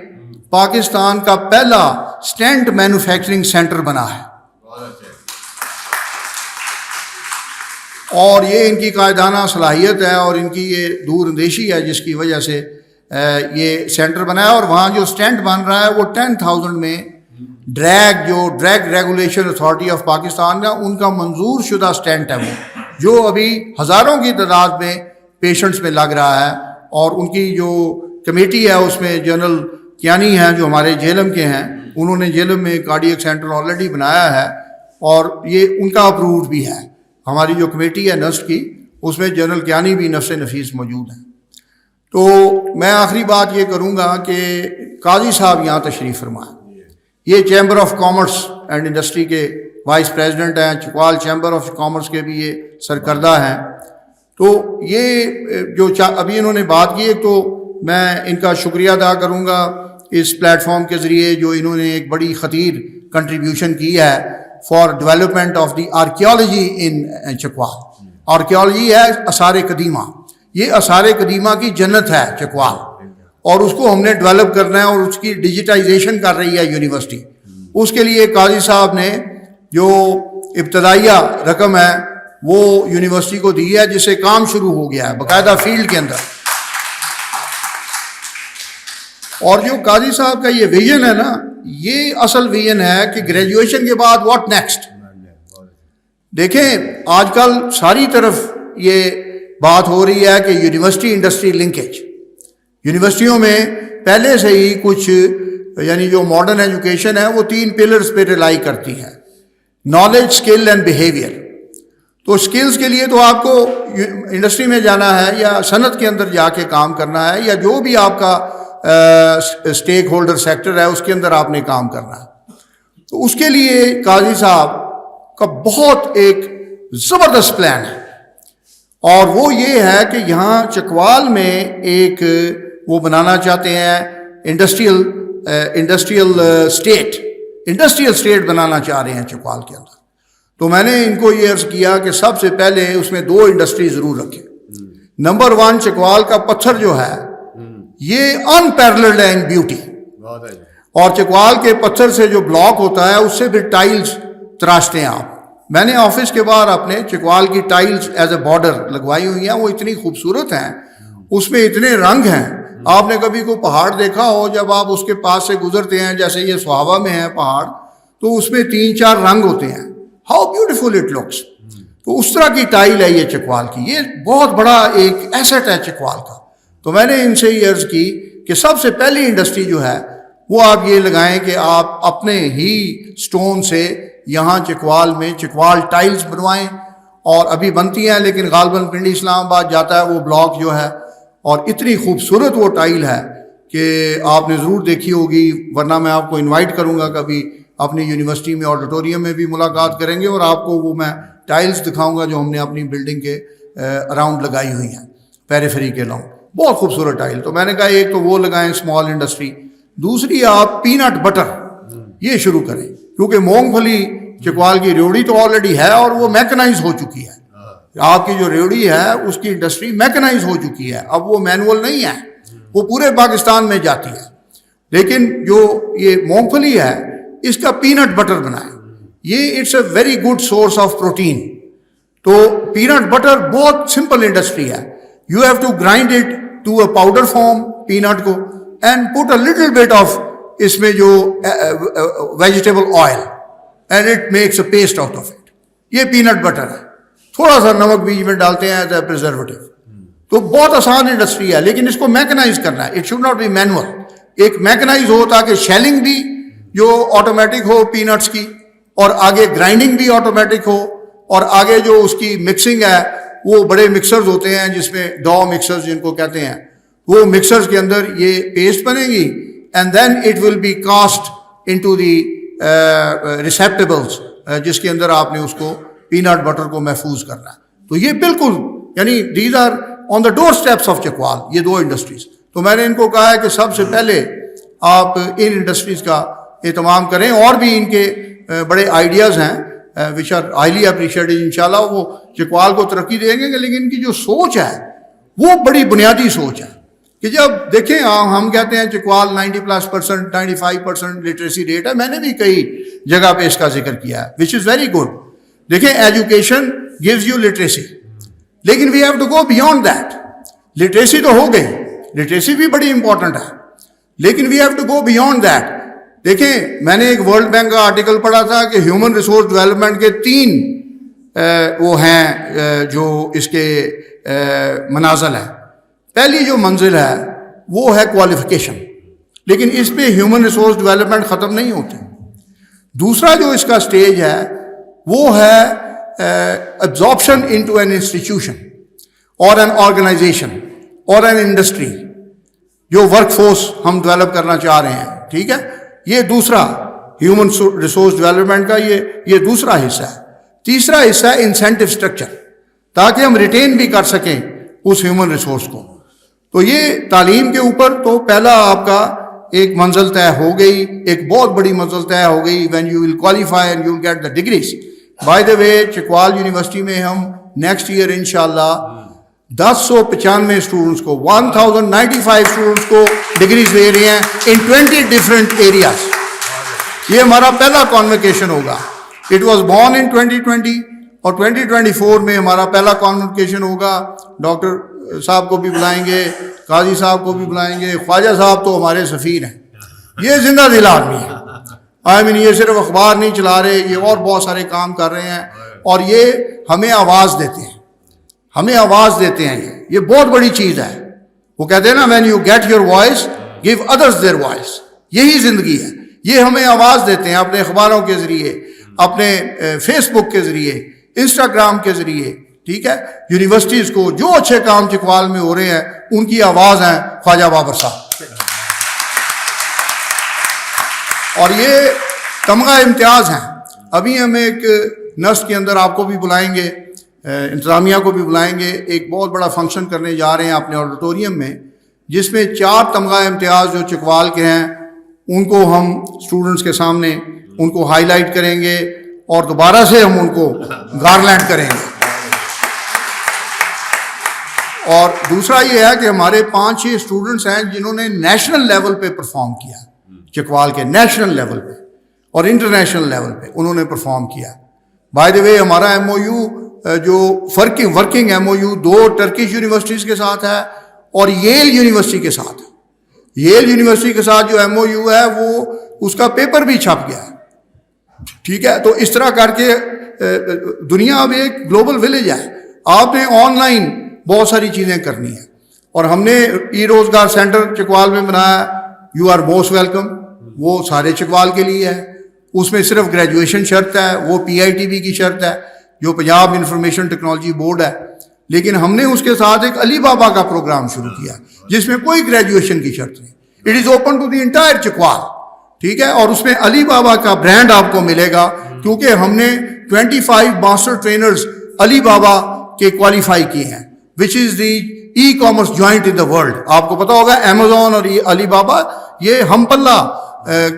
پاکستان کا پہلا سٹینٹ مینوفیکچرنگ سینٹر بنا ہے، اور یہ ان کی قائدانہ صلاحیت ہے اور ان کی یہ دور اندیشی ہے جس کی وجہ سے یہ سینٹر بنا ہے. اور وہاں جو سٹینٹ بن رہا ہے وہ 10,000 میں drag regulation authority of Pakistan کا ان کا منظور شدہ سٹینٹ ہے، وہ جو ابھی ہزاروں کی تعداد میں پیشنٹس میں لگ رہا ہے. اور ان کی جو کمیٹی ہے اس میں جنرل کیانی ہیں جو ہمارے جہلم کے ہیں، انہوں نے جہلم میں کارڈیک سینٹر آلریڈی بنایا ہے، اور یہ ان کا اپرووڈ بھی ہے. ہماری جو کمیٹی ہے نسٹ کی اس میں جنرل کیانی بھی نفس نفیس موجود ہیں. تو میں آخری بات یہ کروں گا کہ قاضی صاحب یہاں تشریف فرمائیں. یہ chamber of commerce and industry کے وائس پریزیڈنٹ ہیں، چکوال چیمبر آف کامرس کے بھی یہ سرکردہ ہیں. تو یہ جو ابھی انہوں نے بات کی ہے تو میں ان کا شکریہ ادا کروں گا اس پلیٹ فارم کے ذریعے جو انہوں نے ایک بڑی خطیر کنٹریبیوشن کی ہے for development of the archaeology in Chakwal. Archaeology ہے آثار قدیمہ، یہ آثار قدیمہ کی جنت ہے چکوال، اور اس کو ہم نے ڈیولپ کرنا ہے، اور اس کی ڈیجیٹائزیشن کر رہی ہے یونیورسٹی. اس کے لیے قاضی صاحب نے جو ابتدائیہ رقم ہے وہ یونیورسٹی کو دی ہے، جس سے کام شروع ہو گیا ہے باقاعدہ فیلڈ کے اندر. اور جو قاضی صاحب کا یہ ویژن ہے نا، یہ اصل ویژن ہے کہ گریجویشن کے بعد واٹ نیکسٹ. دیکھیں آج کل ساری طرف یہ بات ہو رہی ہے کہ یونیورسٹی انڈسٹری لنکیج. یونیورسٹیوں میں پہلے سے ہی کچھ یعنی جو ماڈرن ایجوکیشن ہے وہ 3 پلرز پہ ریلائی کرتی ہے، نالج، اسکل اینڈ بیہیویئر. تو اسکلز کے لیے تو آپ کو انڈسٹری میں جانا ہے یا صنعت کے اندر جا کے کام کرنا ہے، یا جو بھی آپ کا اسٹیک ہولڈر سیکٹر ہے اس کے اندر آپ نے کام کرنا ہے. تو اس کے لیے قاضی صاحب کا بہت ایک زبردست پلان ہے، اور وہ یہ ہے کہ یہاں چکوال میں ایک وہ بنانا چاہتے ہیں انڈسٹریل اسٹیٹ بنانا چاہ رہے ہیں چکوال کے اندر. تو میں نے ان کو یہ عرض کیا کہ سب سے پہلے اس میں 2 انڈسٹری ضرور رکھیں. نمبر 1 چکوال کا پتھر جو ہے یہ ان پیرللڈ ہے ان بیوٹی، اور چکوال کے پتھر سے جو بلاک ہوتا ہے اس سے پھر ٹائلز تراشتے ہیں آپ. میں نے آفس کے باہر اپنے چکوال کی ٹائلز ایز اے بارڈر لگوائی ہوئی ہیں، وہ اتنی خوبصورت ہیں، اس میں اتنے رنگ ہیں. آپ نے کبھی کوئی پہاڑ دیکھا ہو، جب آپ اس کے پاس سے گزرتے ہیں جیسے یہ سہاوا میں ہے پہاڑ، تو اس میں 3-4 رنگ ہوتے ہیں، ہاؤ بیوٹیفل اٹ لکس. تو اس طرح کی ٹائل ہے یہ چکوال کی، یہ بہت بڑا ایک ایسٹ ہے چکوال کا. تو میں نے ان سے یہ عرض کی کہ سب سے پہلی انڈسٹری جو ہے وہ آپ یہ لگائیں کہ آپ اپنے ہی سٹون سے یہاں چکوال میں چکوال ٹائلز بنوائیں، اور ابھی بنتی ہیں لیکن غالباً پنڈی اسلام آباد جاتا ہے وہ بلاک جو ہے، اور اتنی خوبصورت وہ ٹائل ہے کہ آپ نے ضرور دیکھی ہوگی، ورنہ میں آپ کو انوائٹ کروں گا کبھی اپنی یونیورسٹی میں آڈیٹوریم میں بھی ملاقات کریں گے، اور آپ کو وہ میں ٹائلز دکھاؤں گا جو ہم نے اپنی بلڈنگ کے اراؤنڈ لگائی ہوئی ہیں پیریفری کے اراؤنڈ. بہت خوبصورت ٹائل. تو میں نے کہا ایک تو وہ لگائیں اسمال انڈسٹری، دوسری آپ پینٹ بٹر یہ شروع کریں، کیونکہ مونگ پھلی چکوال کی ریوڑی تو آلریڈی ہے اور وہ میکنائز ہو چکی ہے. آپ کی جو ریوڑی ہے اس کی انڈسٹری میکنائز ہو چکی ہے، اب وہ مینول نہیں ہے، وہ پورے پاکستان میں جاتی ہے. لیکن جو یہ مونگ پھلی ہے اس کا پینٹ بٹر بنائیں، یہ it's a very good source of protein. تو پینٹ بٹر بہت سمپل انڈسٹری ہے. You have to grind it to a powder form peanut کو and put a little bit of اس میں جو vegetable oil, and it makes a paste out of it. یہ peanut butter ہے, تھوڑا سا نمک بیچ میں ڈالتے ہیں ایز اے پریزرویٹو. تو بہت آسان انڈسٹری ہے, لیکن اس کو میکنائز کرنا ہے. It should not be manual. ایک میکنائز ہو تاکہ شیلنگ بھی جو آٹومیٹک ہو پینٹس کی, اور آگے گرائنڈنگ بھی آٹومیٹک ہو, اور آگے جو اس کی مکسنگ ہے وہ بڑے مکسرز ہوتے ہیں جس میں ڈو مکسرز جن کو کہتے ہیں, وہ مکسرز کے اندر یہ پیسٹ بنے گی, and then it will be cast into the receptacles جس کے اندر آپ نے اس کو پینٹ بٹر کو محفوظ کرنا ہے. تو یہ بالکل یعنی these are on the doorsteps of Chakwal, یہ دو انڈسٹریز. تو میں نے ان کو کہا ہے کہ سب سے پہلے آپ ان انڈسٹریز کا اہتمام کریں, اور بھی ان کے بڑے آئیڈیاز ہیں وچ آر ہائیلی اپریشیٹڈ. انشاءاللہ وہ چکوال کو ترقی دیں گے, لیکن ان کی جو سوچ ہے وہ بڑی بنیادی سوچ ہے کہ جب دیکھیں ہم کہتے ہیں چکوال 90+%, 95% لٹریسی ریٹ ہے. میں نے بھی کئی جگہ پہ اس کا ذکر کیا ہے وچ از ویری گڈ. دیکھیں ایجوکیشن گیوز یو لٹریسی, لیکن we have to go beyond that. Literacy تو ہو گئی, لٹریسی بھی بڑی امپورٹنٹ ہے, لیکن we have to go beyond that. دیکھیں میں نے ایک ورلڈ بینک کا آرٹیکل پڑھا تھا کہ ہیومن ریسورس ڈیولپمنٹ کے 3 وہ ہیں جو اس کے منازل ہیں. پہلی جو منزل ہے وہ ہے کوالیفیکیشن, لیکن اس پہ ہیومن ریسورس ڈیولپمنٹ ختم نہیں ہوتی. دوسرا جو اس کا سٹیج ہے وہ ہے absorption into an institution or an organization or an industry, جو ورک فورس ہم ڈیولپ کرنا چاہ رہے ہیں. ٹھیک ہے, یہ دوسرا ہیومن ریسورس ڈیولپمنٹ کا یہ دوسرا حصہ ہے. تیسرا حصہ ہے انسینٹو اسٹرکچر, تاکہ ہم ریٹین بھی کر سکیں اس ہیومن ریسورس کو. تو یہ تعلیم کے اوپر تو پہلا آپ کا ایک منزل طے ہو گئی, ایک بہت بڑی منزل طے ہو گئی. When you will qualify and you will get the degrees. By the way Chakwal university میں ہم نیکسٹ ایئر انشاءاللہ 1095 اسٹوڈنٹس کو 1095 اسٹوڈنٹس کو ڈگریز دے رہے ہیں ان 20 ڈفرینٹ ایریاز. یہ ہمارا پہلا کانوکیشن ہوگا. اٹ واز بورن ان 2020 اور 2024 میں ہمارا پہلا کانوکیشن ہوگا. ڈاکٹر صاحب کو بھی بلائیں گے, قاضی صاحب کو بھی بلائیں گے, خواجہ صاحب تو ہمارے سفیر ہیں, یہ زندہ دل آدمی ہے. آئی مین یہ صرف اخبار نہیں چلا رہے, یہ اور بہت سارے کام کر رہے ہیں, اور یہ ہمیں آواز دیتے ہیں, ہمیں آواز دیتے ہیں. یہ بہت بڑی چیز ہے. وہ کہتے ہیں نا when you get your voice give others their voice. یہی زندگی ہے. یہ ہمیں آواز دیتے ہیں اپنے اخباروں کے ذریعے, اپنے فیس بک کے ذریعے, انسٹاگرام کے ذریعے. ٹھیک ہے, یونیورسٹیز کو جو اچھے کام چکوال میں ہو رہے ہیں ان کی آواز ہیں خواجہ بابر صاحب. اور یہ تمغہ امتیاز ہیں. ابھی ہم ایک نسٹ کے اندر آپ کو بھی بلائیں گے, انتظامیہ کو بھی بلائیں گے, ایک بہت بڑا فنکشن کرنے جا رہے ہیں اپنے آڈیٹوریم میں, جس میں 4 تمغہ امتیاز جو چکوال کے ہیں ان کو ہم اسٹوڈنٹس کے سامنے ان کو ہائی لائٹ کریں گے, اور دوبارہ سے ہم ان کو گارلینڈ کریں گے. اور دوسرا یہ ہے کہ ہمارے 5-6 اسٹوڈنٹس ہیں جنہوں نے نیشنل لیول پہ پرفارم کیا, چکوال کے نیشنل لیول پہ اور انٹرنیشنل لیول پہ انہوں نے پرفارم کیا. بائی دا وے ہمارا ایم او یو جو working M O U 2 Turkish universities کے ساتھ ہے اور ییل یونیورسٹی کے ساتھ ہے. ییل یونیورسٹی کے ساتھ جو ایم او یو ہے وہ اس کا پیپر بھی چھپ گیا ہے. ٹھیک ہے, تو اس طرح کر کے دنیا اب ایک گلوبل ولیج ہے. آپ نے آن لائن بہت ساری چیزیں کرنی ہیں, اور ہم نے ای روزگار سینٹر چکوال میں بنایا. You are most welcome. وہ سارے چکوال کے لیے ہے. اس میں صرف گریجویشن شرط ہے, وہ PITB کی شرط ہے جو پنجاب انفارمیشن ٹیکنالوجی بورڈ ہے. لیکن ہم نے اس کے ساتھ ایک علی بابا کا پروگرام شروع کیا جس میں کوئی گریجویشن کی شرط نہیں. It is open to the entire Chakwal. ٹھیک ہے, اور اس میں علی بابا کا برانڈ آپ کو ملے گا, کیونکہ ہم نے 25 ماسٹر ٹرینرز علی بابا کے کوالیفائی کیے ہیں, which is the e commerce giant in the world. آپ کو پتا ہوگا امیزون اور علی بابا یہ ہم پلہ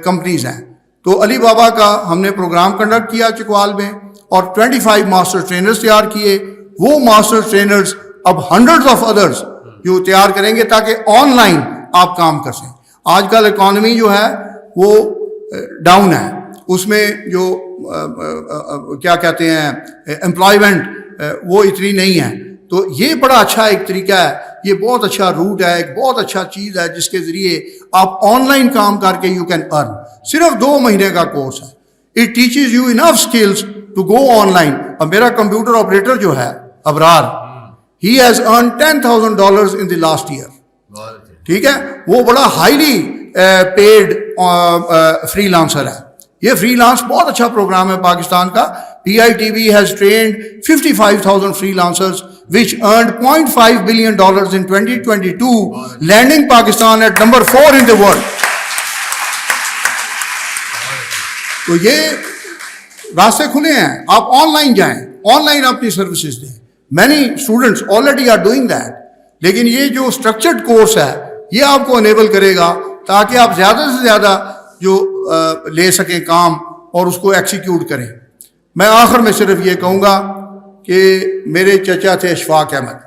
کمپنیز ہیں. تو علی بابا کا ہم نے پروگرام کنڈکٹ کیا چکوال میں, اور 25 ماسٹر ٹرینرز تیار کیے. وہ ماسٹر ٹرینرز اب ہنڈریڈز آف ادرس جو تیار کریں گے تاکہ آن لائن آپ کام کر سکیں. آج کل اکانومی جو ہے وہ ڈاؤن ہے, اس میں جو کیا کہتے ہیں امپلائمنٹ وہ اتنی نہیں ہے. تو یہ بڑا اچھا ایک طریقہ ہے, یہ بہت اچھا روٹ ہے, ایک بہت اچھا چیز ہے جس کے ذریعے آپ آن لائن کام کر کے یو کین ارن. صرف 2 مہینے کا کورس ہے. It teaches you enough skills to go online. اب میرا کمپیوٹر آپریٹر جو ہے ابرار, he has earned $10,000 in the last year. ٹھیک ہے, وہ بڑا ہائیلی پیڈ فری لانسر ہے. یہ فری لانس بہت اچھا پروگرام ہے پاکستان کا. PITV has trained 55,000 freelancers which earned $0.5 billion in 2022, landing Pakistan at number 4 in the world. تو یہ راستے کھلے ہیں, آپ آن لائن جائیں, آن لائن اپنی سروسز دیں. Many students already are doing that. لیکن یہ جو اسٹرکچرڈ کورس ہے یہ آپ کو انیبل کرے گا تاکہ آپ زیادہ سے زیادہ جو لے سکیں کام اور اس کو ایکسیکیوٹ کریں. میں آخر میں صرف یہ کہوں گا کہ میرے چچا تھے اشفاق احمد.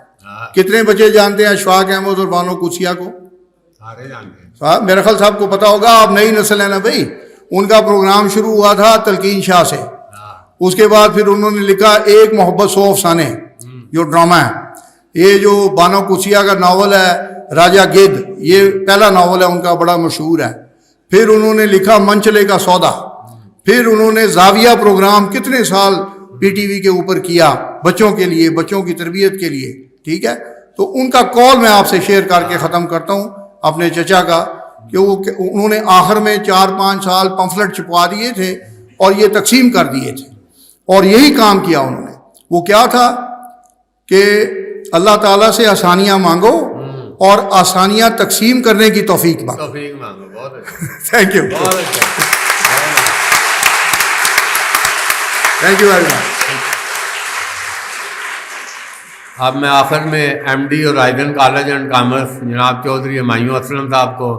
کتنے بچے جانتے ہیں اشفاق احمد اور بانو قدسیہ کو؟ سارے جانتے ہیں. میرا خیال صاحب کو پتا ہوگا, آپ نئی نسل ہے نا بھائی. ان کا پروگرام شروع ہوا تھا تلقین شاہ سے. اس کے بعد پھر انہوں نے لکھا ایک محبت 100 افسانے جو ڈرامہ ہے. یہ جو بانو قدسیہ کا ناول ہے راجہ گدھ, یہ پہلا ناول ہے ان کا, بڑا مشہور ہے. پھر انہوں نے لکھا منچلے کا سودا. پھر انہوں نے زاویہ پروگرام کتنے سال PTV کے اوپر کیا بچوں کے لیے, بچوں کی تربیت کے لیے. ٹھیک ہے, تو ان کا کال میں آپ سے شیئر کر کے ختم کرتا ہوں اپنے چچا کا, کہ انہوں نے آخر میں 4-5 سال پمفلٹ چھپوا دیے تھے اور یہ تقسیم کر دیے تھے, اور یہی کام کیا انہوں نے. وہ کیا تھا کہ اللہ تعالیٰ سے آسانیاں مانگو اور آسانیاں تقسیم کرنے کی توفیق مانگو. توفیق مانگو. بہت اچھا, تھینک یو, بہت اچھا. Thank you very much. اب میں آخر میں MD اور رائزن کالج اینڈ کامرس جناب چودھری ہمایوں اسلم صاحب کو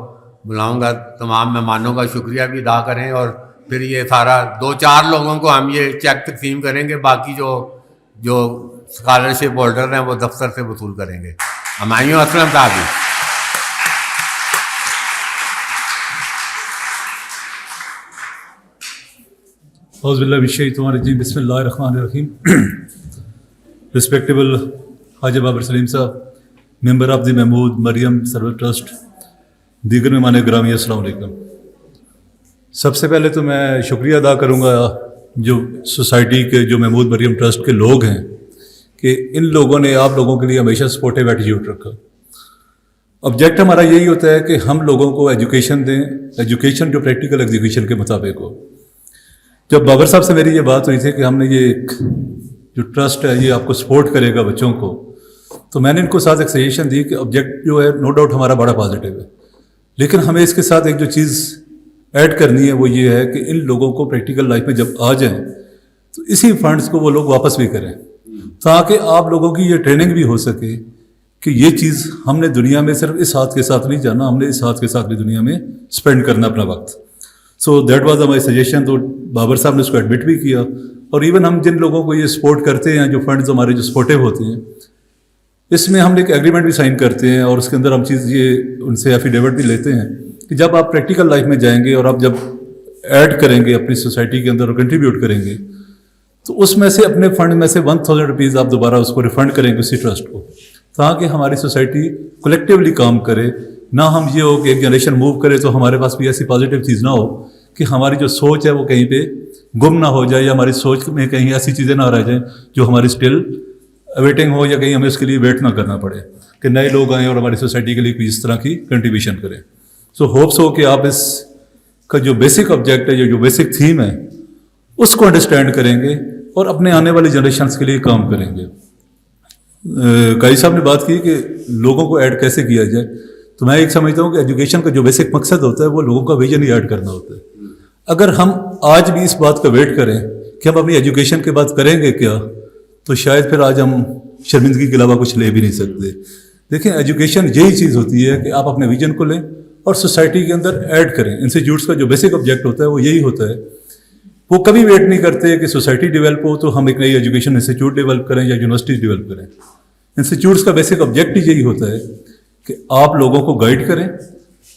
بلاؤں گا. تمام مہمانوں کا شکریہ بھی ادا کریں, اور پھر یہ سارا 2-4 لوگوں کو ہم یہ چیک تقسیم کریں گے, باقی جو اسکالرشپ ہولڈر ہیں وہ دفتر سے وصول کریں گے. ہمایوں اسلم صاحب بھی. اعوذ باللہ من الشیطان الرجیم, بسم اللہ الرحمن الرحیم. ریسپیکٹیبل خواجہ بابر سلیم صاحب, member of the Mahmood Maryam Sarwar trust, دیگر مہمان گرامی, السلام علیکم. سب سے پہلے تو میں شکریہ ادا کروں گا جو سوسائٹی کے, جو محمود مریم ٹرسٹ کے لوگ ہیں, کہ ان لوگوں نے آپ لوگوں کے لیے ہمیشہ سپورٹیو ایٹیٹیوڈ رکھا. آبجیکٹ ہمارا یہی ہوتا ہے کہ ہم لوگوں کو ایجوکیشن دیں, ایجوکیشن جو پریکٹیکل ایگزیکیوشن کے مطابق ہو. جب بابر صاحب سے میری یہ بات ہوئی تھی کہ ہم نے یہ ایک جو ٹرسٹ ہے یہ آپ کو سپورٹ کرے گا بچوں کو, تو میں نے ان کو ساتھ ایک سجیشن دی کہ آبجیکٹ جو ہے نو ڈاؤٹ ہمارا بڑا پازیٹیو ہے, لیکن ہمیں اس کے ساتھ ایک جو چیز ایڈ کرنی ہے وہ یہ ہے کہ ان لوگوں کو پریکٹیکل لائف میں جب آ جائیں تو اسی فنڈز کو وہ لوگ واپس بھی کریں, تاکہ آپ لوگوں کی یہ ٹریننگ بھی ہو سکے کہ یہ چیز ہم نے دنیا میں صرف اس ہاتھ کے ساتھ نہیں جانا, ہم نے اس ہاتھ کے ساتھ بھی دنیا میں اسپینڈ کرنا اپنا وقت. So that was my suggestion. تو بابر صاحب نے اس کو ایڈمٹ بھی کیا, اور ایون ہم جن لوگوں کو یہ سپورٹ کرتے ہیں, جو فنڈز ہمارے جو سپورٹیو ہوتے ہیں, اس میں ہم ایک ایگریمنٹ بھی سائن کرتے ہیں, اور اس کے اندر ہم چیز یہ ان سے ایفیڈیوٹ بھی لیتے ہیں کہ جب آپ پریکٹیکل لائف میں جائیں گے اور آپ جب ایڈ کریں گے اپنی سوسائٹی کے اندر اور کنٹریبیوٹ کریں گے, تو اس میں سے اپنے فنڈ میں سے 1000 روپیز آپ دوبارہ اس کو ریفنڈ کریں گے اسی ٹرسٹ کو, تاکہ ہماری سوسائٹی کولیکٹیولی کام کرے. نہ ہم یہ ہو کہ ایک جنریشن موو کرے تو ہمارے پاس بھی ایسی پازیٹیو چیز نہ ہو کہ ہماری جو سوچ ہے وہ کہیں پہ گم نہ ہو جائے, یا ہماری سوچ میں کہیں ایسی چیزیں نہ رہ جائیں جو ہماری اسٹل ویٹنگ ہو, یا کہیں ہمیں اس کے لیے ویٹ نہ کرنا پڑے کہ نئے لوگ آئیں اور ہماری سوسائٹی کے لیے کوئی اس طرح کی کنٹریبیوشن کریں. سو ہوپس ہو کہ آپ اس کا جو بیسک آبجیکٹ ہے, جو بیسک تھیم ہے, اس کو انڈرسٹینڈ کریں گے اور اپنے آنے والی جنریشنس کے لیے کام کریں گے. قاضی صاحب نے بات کی کہ لوگوں کو ایڈ کیسے کیا جائے, تو میں ایک سمجھتا ہوں کہ ایجوکیشن کا جو بیسک مقصد ہوتا ہے وہ لوگوں کا ویژن ہی ایڈ کرنا ہوتا ہے. اگر ہم آج بھی اس بات کا ویٹ کریں کہ ہم اپنی ایجوکیشن کے بعد کریں گے کیا, تو شاید پھر آج ہم شرمندگی کے علاوہ کچھ لے بھی نہیں سکتے. دیکھیں, ایجوکیشن یہی چیز ہوتی ہے کہ آپ اپنے ویژن کو لیں اور سوسائٹی کے اندر ایڈ کریں. انسٹیٹیوٹس کا جو بیسک آبجیکٹ ہوتا ہے وہ یہی ہوتا ہے. وہ کبھی ویٹ نہیں کرتے کہ سوسائٹی ڈیولپ ہو تو ہم ایک نئی ایجوکیشن انسٹیٹیوٹ ڈیولپ کریں یا یونیورسٹی ڈیولپ کریں. انسٹیٹیوٹس کا بیسک آبجیکٹ ہی یہی ہوتا ہے کہ آپ لوگوں کو گائیڈ کریں,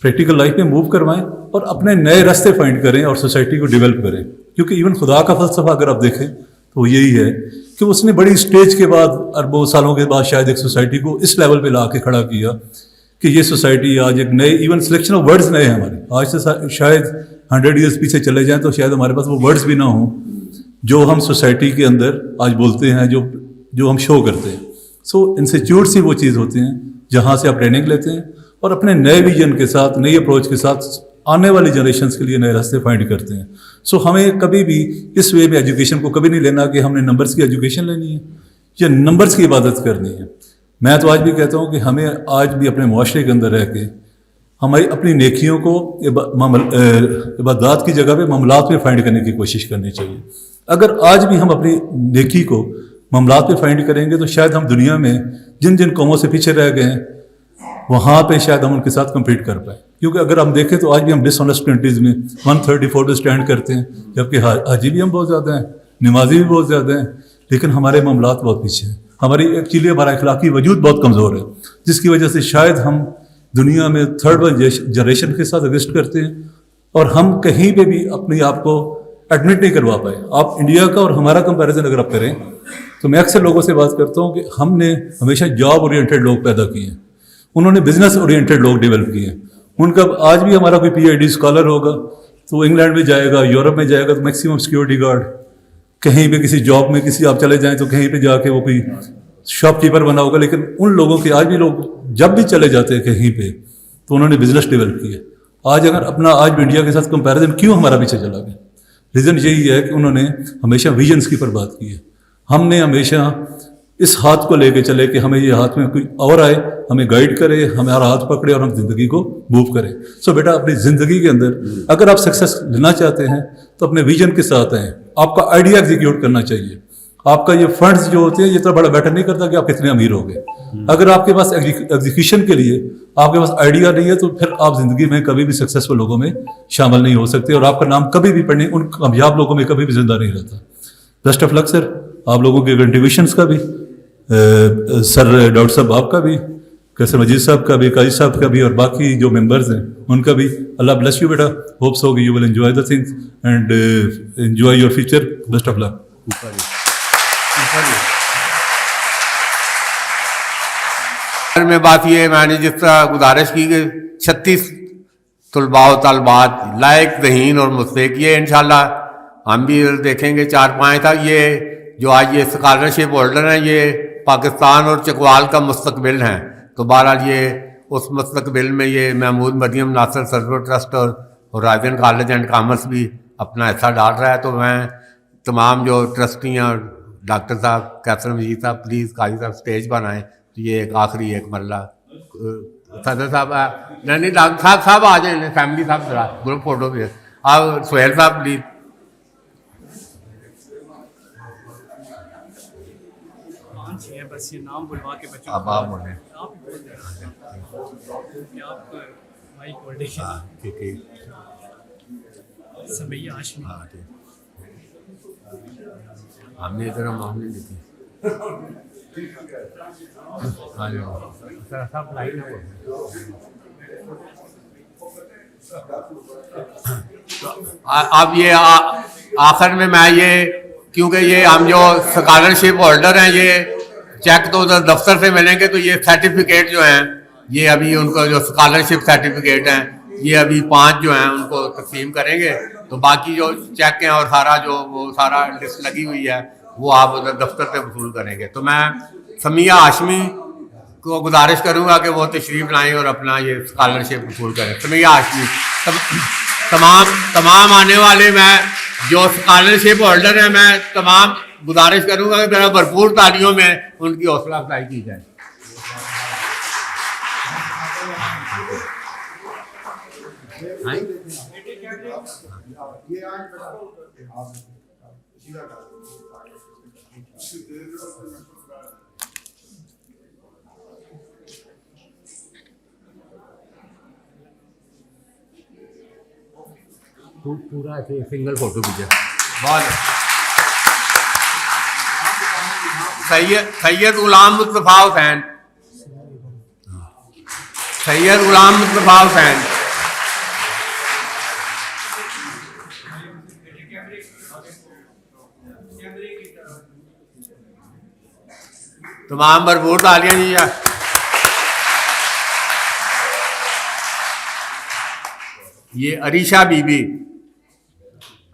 پریکٹیکل لائف میں موو کروائیں اور اپنے نئے راستے فائنڈ کریں اور سوسائٹی کو ڈیولپ کریں. کیونکہ ایون خدا کا فلسفہ اگر آپ دیکھیں تو وہ یہی ہے کہ اس نے بڑی اسٹیج کے بعد اربوں سالوں کے بعد شاید ایک سوسائٹی کو اس لیول پہ لا کے کھڑا کیا کہ یہ سوسائٹی آج ایک نئے ایون سلیکشن آف ورڈز نئے ہیں ہمارے. آج سے شاید 100 ایئرس پیچھے چلے جائیں تو شاید ہمارے پاس وہ ورڈز بھی نہ ہوں جو ہم سوسائٹی کے اندر آج بولتے ہیں, جو ہم شو کرتے ہیں. سو انسٹیٹیوٹس ہی وہ چیز ہوتے ہیں جہاں سے آپ ٹریننگ لیتے ہیں اور اپنے نئے ویژن کے ساتھ, نئی اپروچ کے ساتھ آنے والی جنریشنس کے لیے نئے راستے فائنڈ کرتے ہیں. سو ہمیں کبھی بھی اس وے میں ایجوکیشن کو کبھی نہیں لینا کہ ہم نے نمبرز کی ایجوکیشن لینی ہے یا نمبرز کی عبادت کرنی ہے. میں تو آج بھی کہتا ہوں کہ ہمیں آج بھی اپنے معاشرے کے اندر رہ کے ہماری اپنی نیکیوں کو عبادات کی جگہ پہ معاملات میں فائنڈ کرنے کی کوشش کرنی چاہیے. اگر آج بھی ہم اپنی نیکی کو معاملات پہ فائنڈ کریں گے تو شاید ہم دنیا میں جن جن قوموں سے پیچھے رہ گئے ہیں وہاں پہ شاید ہم ان کے ساتھ کمپیٹ کر پائیں. کیونکہ اگر ہم دیکھیں تو آج بھی ہم ڈس آنیسٹ کنٹریز میں 134 پہ اسٹینڈ کرتے ہیں, جبکہ حاجی بھی ہم بہت زیادہ ہیں, نمازی بھی بہت زیادہ ہیں, لیکن ہمارے معاملات بہت پیچھے ہیں. ہماری ایکچولی ہمارا اخلاقی وجود بہت کمزور ہے, جس کی وجہ سے شاید ہم دنیا میں 3rd جنریشن کے ساتھ ایگزسٹ کرتے ہیں اور ہم کہیں پہ بھی اپنے آپ کو ایڈمٹ نہیں کروا پائے. آپ انڈیا کا اور ہمارا کمپیریزن اگر آپ کریں تو میں اکثر لوگوں سے بات کرتا ہوں کہ ہم نے ہمیشہ جاب اورینٹیڈ لوگ پیدا کیے ہیں, انہوں نے بزنس اورینٹیڈ لوگ ڈیولپ کیے ہیں. ان کا آج بھی ہمارا کوئی PhD اسکالر ہوگا تو انگلینڈ میں جائے گا, یورپ میں جائے گا تو میکسیمم سیکورٹی گارڈ, کہیں پہ کسی جاب میں کسی آپ چلے جائیں تو کہیں پہ جا کے وہ کوئی شاپ کیپر بنا ہوگا. لیکن ان لوگوں کے آج بھی لوگ جب بھی چلے جاتے ہیں کہیں پہ تو انہوں نے بزنس ڈیولپ کیا. آج اگر اپنا آج بھی انڈیا کے ساتھ کمپیریزن کیوں ہمارا پیچھے چلا گیا, ریزن یہی ہے کہ انہوں نے ہمیشہ ویژنس کی پر بات کی ہے. ہم نے ہمیشہ اس ہاتھ کو لے کے چلے کہ ہمیں یہ ہاتھ میں کوئی اور آئے, ہمیں گائیڈ کرے, ہمارا ہاتھ پکڑے اور ہم زندگی کو موو کریں. سو بیٹا اپنی زندگی کے اندر اگر آپ سکسیس لینا چاہتے ہیں تو اپنے ویژن کے ساتھ آئیں. آپ کا آئیڈیا ایگزیکیوٹ کرنا چاہیے. آپ کا یہ فنڈز جو ہوتے ہیں یہ اتنا بڑا بیٹر نہیں کرتا کہ آپ کتنے امیر ہو گئے. اگر آپ کے پاس ایگزیکیوشن کے لیے آپ کے پاس آئیڈیا نہیں ہے تو پھر آپ زندگی میں کبھی بھی سکسیسفل لوگوں میں شامل نہیں ہو سکتے اور آپ کا نام کبھی بھی پڑھنے ان کامیاب لوگوں میں کبھی بھی زندہ نہیں رہتا. بیسٹ آف لک سر, آپ لوگوں کے کنٹریبیوشنس کا بھی, سر ڈاکٹر صاحب آپ کا بھی, کیسر مجید صاحب کا بھی, قاضی صاحب کا بھی اور باقی جو ممبرز ہیں ان کا بھی. اللہ بلیس یو بیٹا. ہوپس ہو کہ you will enjoy the things and enjoy your future. Best of luck. میں بات یہ ہے, میں نے جس طرح گزارش کی کہ 36 طلباء و طالبات لائق ذہین اور مستحق, یہ انشاءاللہ ہم بھی دیکھیں گے 4-5 تھا. یہ جو آج یہ اسکالرشپ ہولڈر ہیں یہ پاکستان اور چکوال کا مستقبل ہیں. تو بہرحال یہ اس مستقبل میں یہ محمود مریم ناصر سرور ٹرسٹ اور ہورائزن کالج اینڈ کامرس بھی اپنا حصہ ڈال رہا ہے. تو میں تمام جو ٹرسٹی ہیں اور ڈاکٹر صاحب, کیسر مجید صاحب, پلیز قاضی صاحب اسٹیج بنائیں. تو یہ ایک آخری ایک مرلہ صدر صاحب نہیں ڈاکٹر صاحب آ جائیں, فیملی صاحب ذرا گروپ فوٹو بھی. آپ سہیل صاحب پلیز. بس یہ نام بلوا کے بچوں اب آپ بولیں. آپ مائک ہولڈنگ ٹھیک ہے. سمیہ ہاشمی. ہاں ٹھیک, ہم نے ادھر ہم نے لکھی. اب یہ آخر میں یہ کیونکہ یہ ہم جو اسکالرشپ ہولڈر ہیں یہ چیک تو ادھر دفتر سے ملیں گے, تو یہ سرٹیفکیٹ جو ہیں یہ ابھی ان کو جو اسکالرشپ سرٹیفکیٹ ہیں یہ ابھی 5 جو ہیں ان کو تقسیم کریں گے. تو باقی جو چیک ہیں اور سارا جو وہ سارا لسٹ لگی ہوئی ہے وہ آپ ادھر دفتر سے وصول کریں گے. تو میں سمیہ ہاشمی کو گزارش کروں گا کہ وہ تشریف لائیں اور اپنا یہ اسکالرشپ وصول کریں. سمیہ ہاشمی تمام آنے والے میں جو اسکالرشپ ہولڈر ہیں میں تمام گزارش کروں گا کہ ذرا بھرپور تالیوں میں ان کی حوصلہ افزائی کی جائے. پورا سنگل فوٹو کیجیے. سید غلام مصطفیٰ حسین. سید غلام مصطفیٰ حسین. تمام بھرپور تالیاں دیجیے. یہ Areesha Bibi,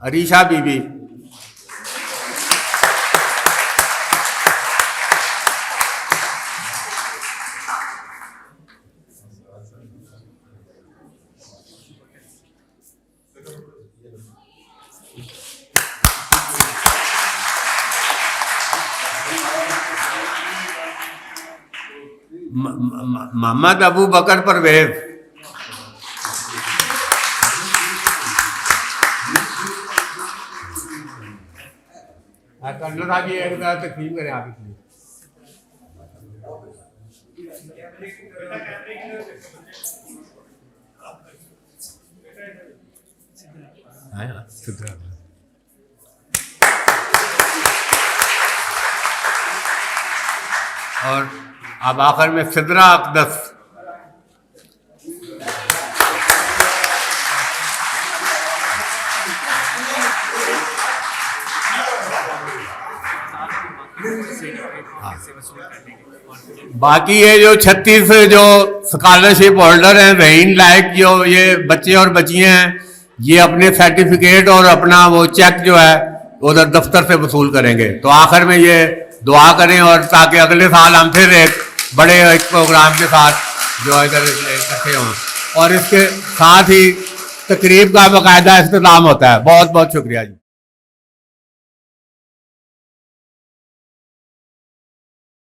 Areesha Bibi, Muhammad Abu Bakr Parvez, colonel صاحب یہ ایک بار تقسیم کریں آپ اس لیے. اور اب آخر میں سدرہ اقدس، باقی یہ جو 36 جو اسکالرشپ ہولڈر ہیں ذہین لائق جو یہ بچے اور بچیاں ہیں، یہ اپنے سرٹیفکیٹ اور اپنا وہ چیک جو ہے ادھر دفتر سے وصول کریں گے. تو آخر میں یہ دعا کریں اور تاکہ اگلے سال ہم پھر ایک بڑے ایک پروگرام کے ساتھ جو ادھر اکٹھے ہوں، اور اس کے ساتھ ہی تقریب کا باقاعدہ اختتام ہوتا ہے. بہت بہت شکریہ جی.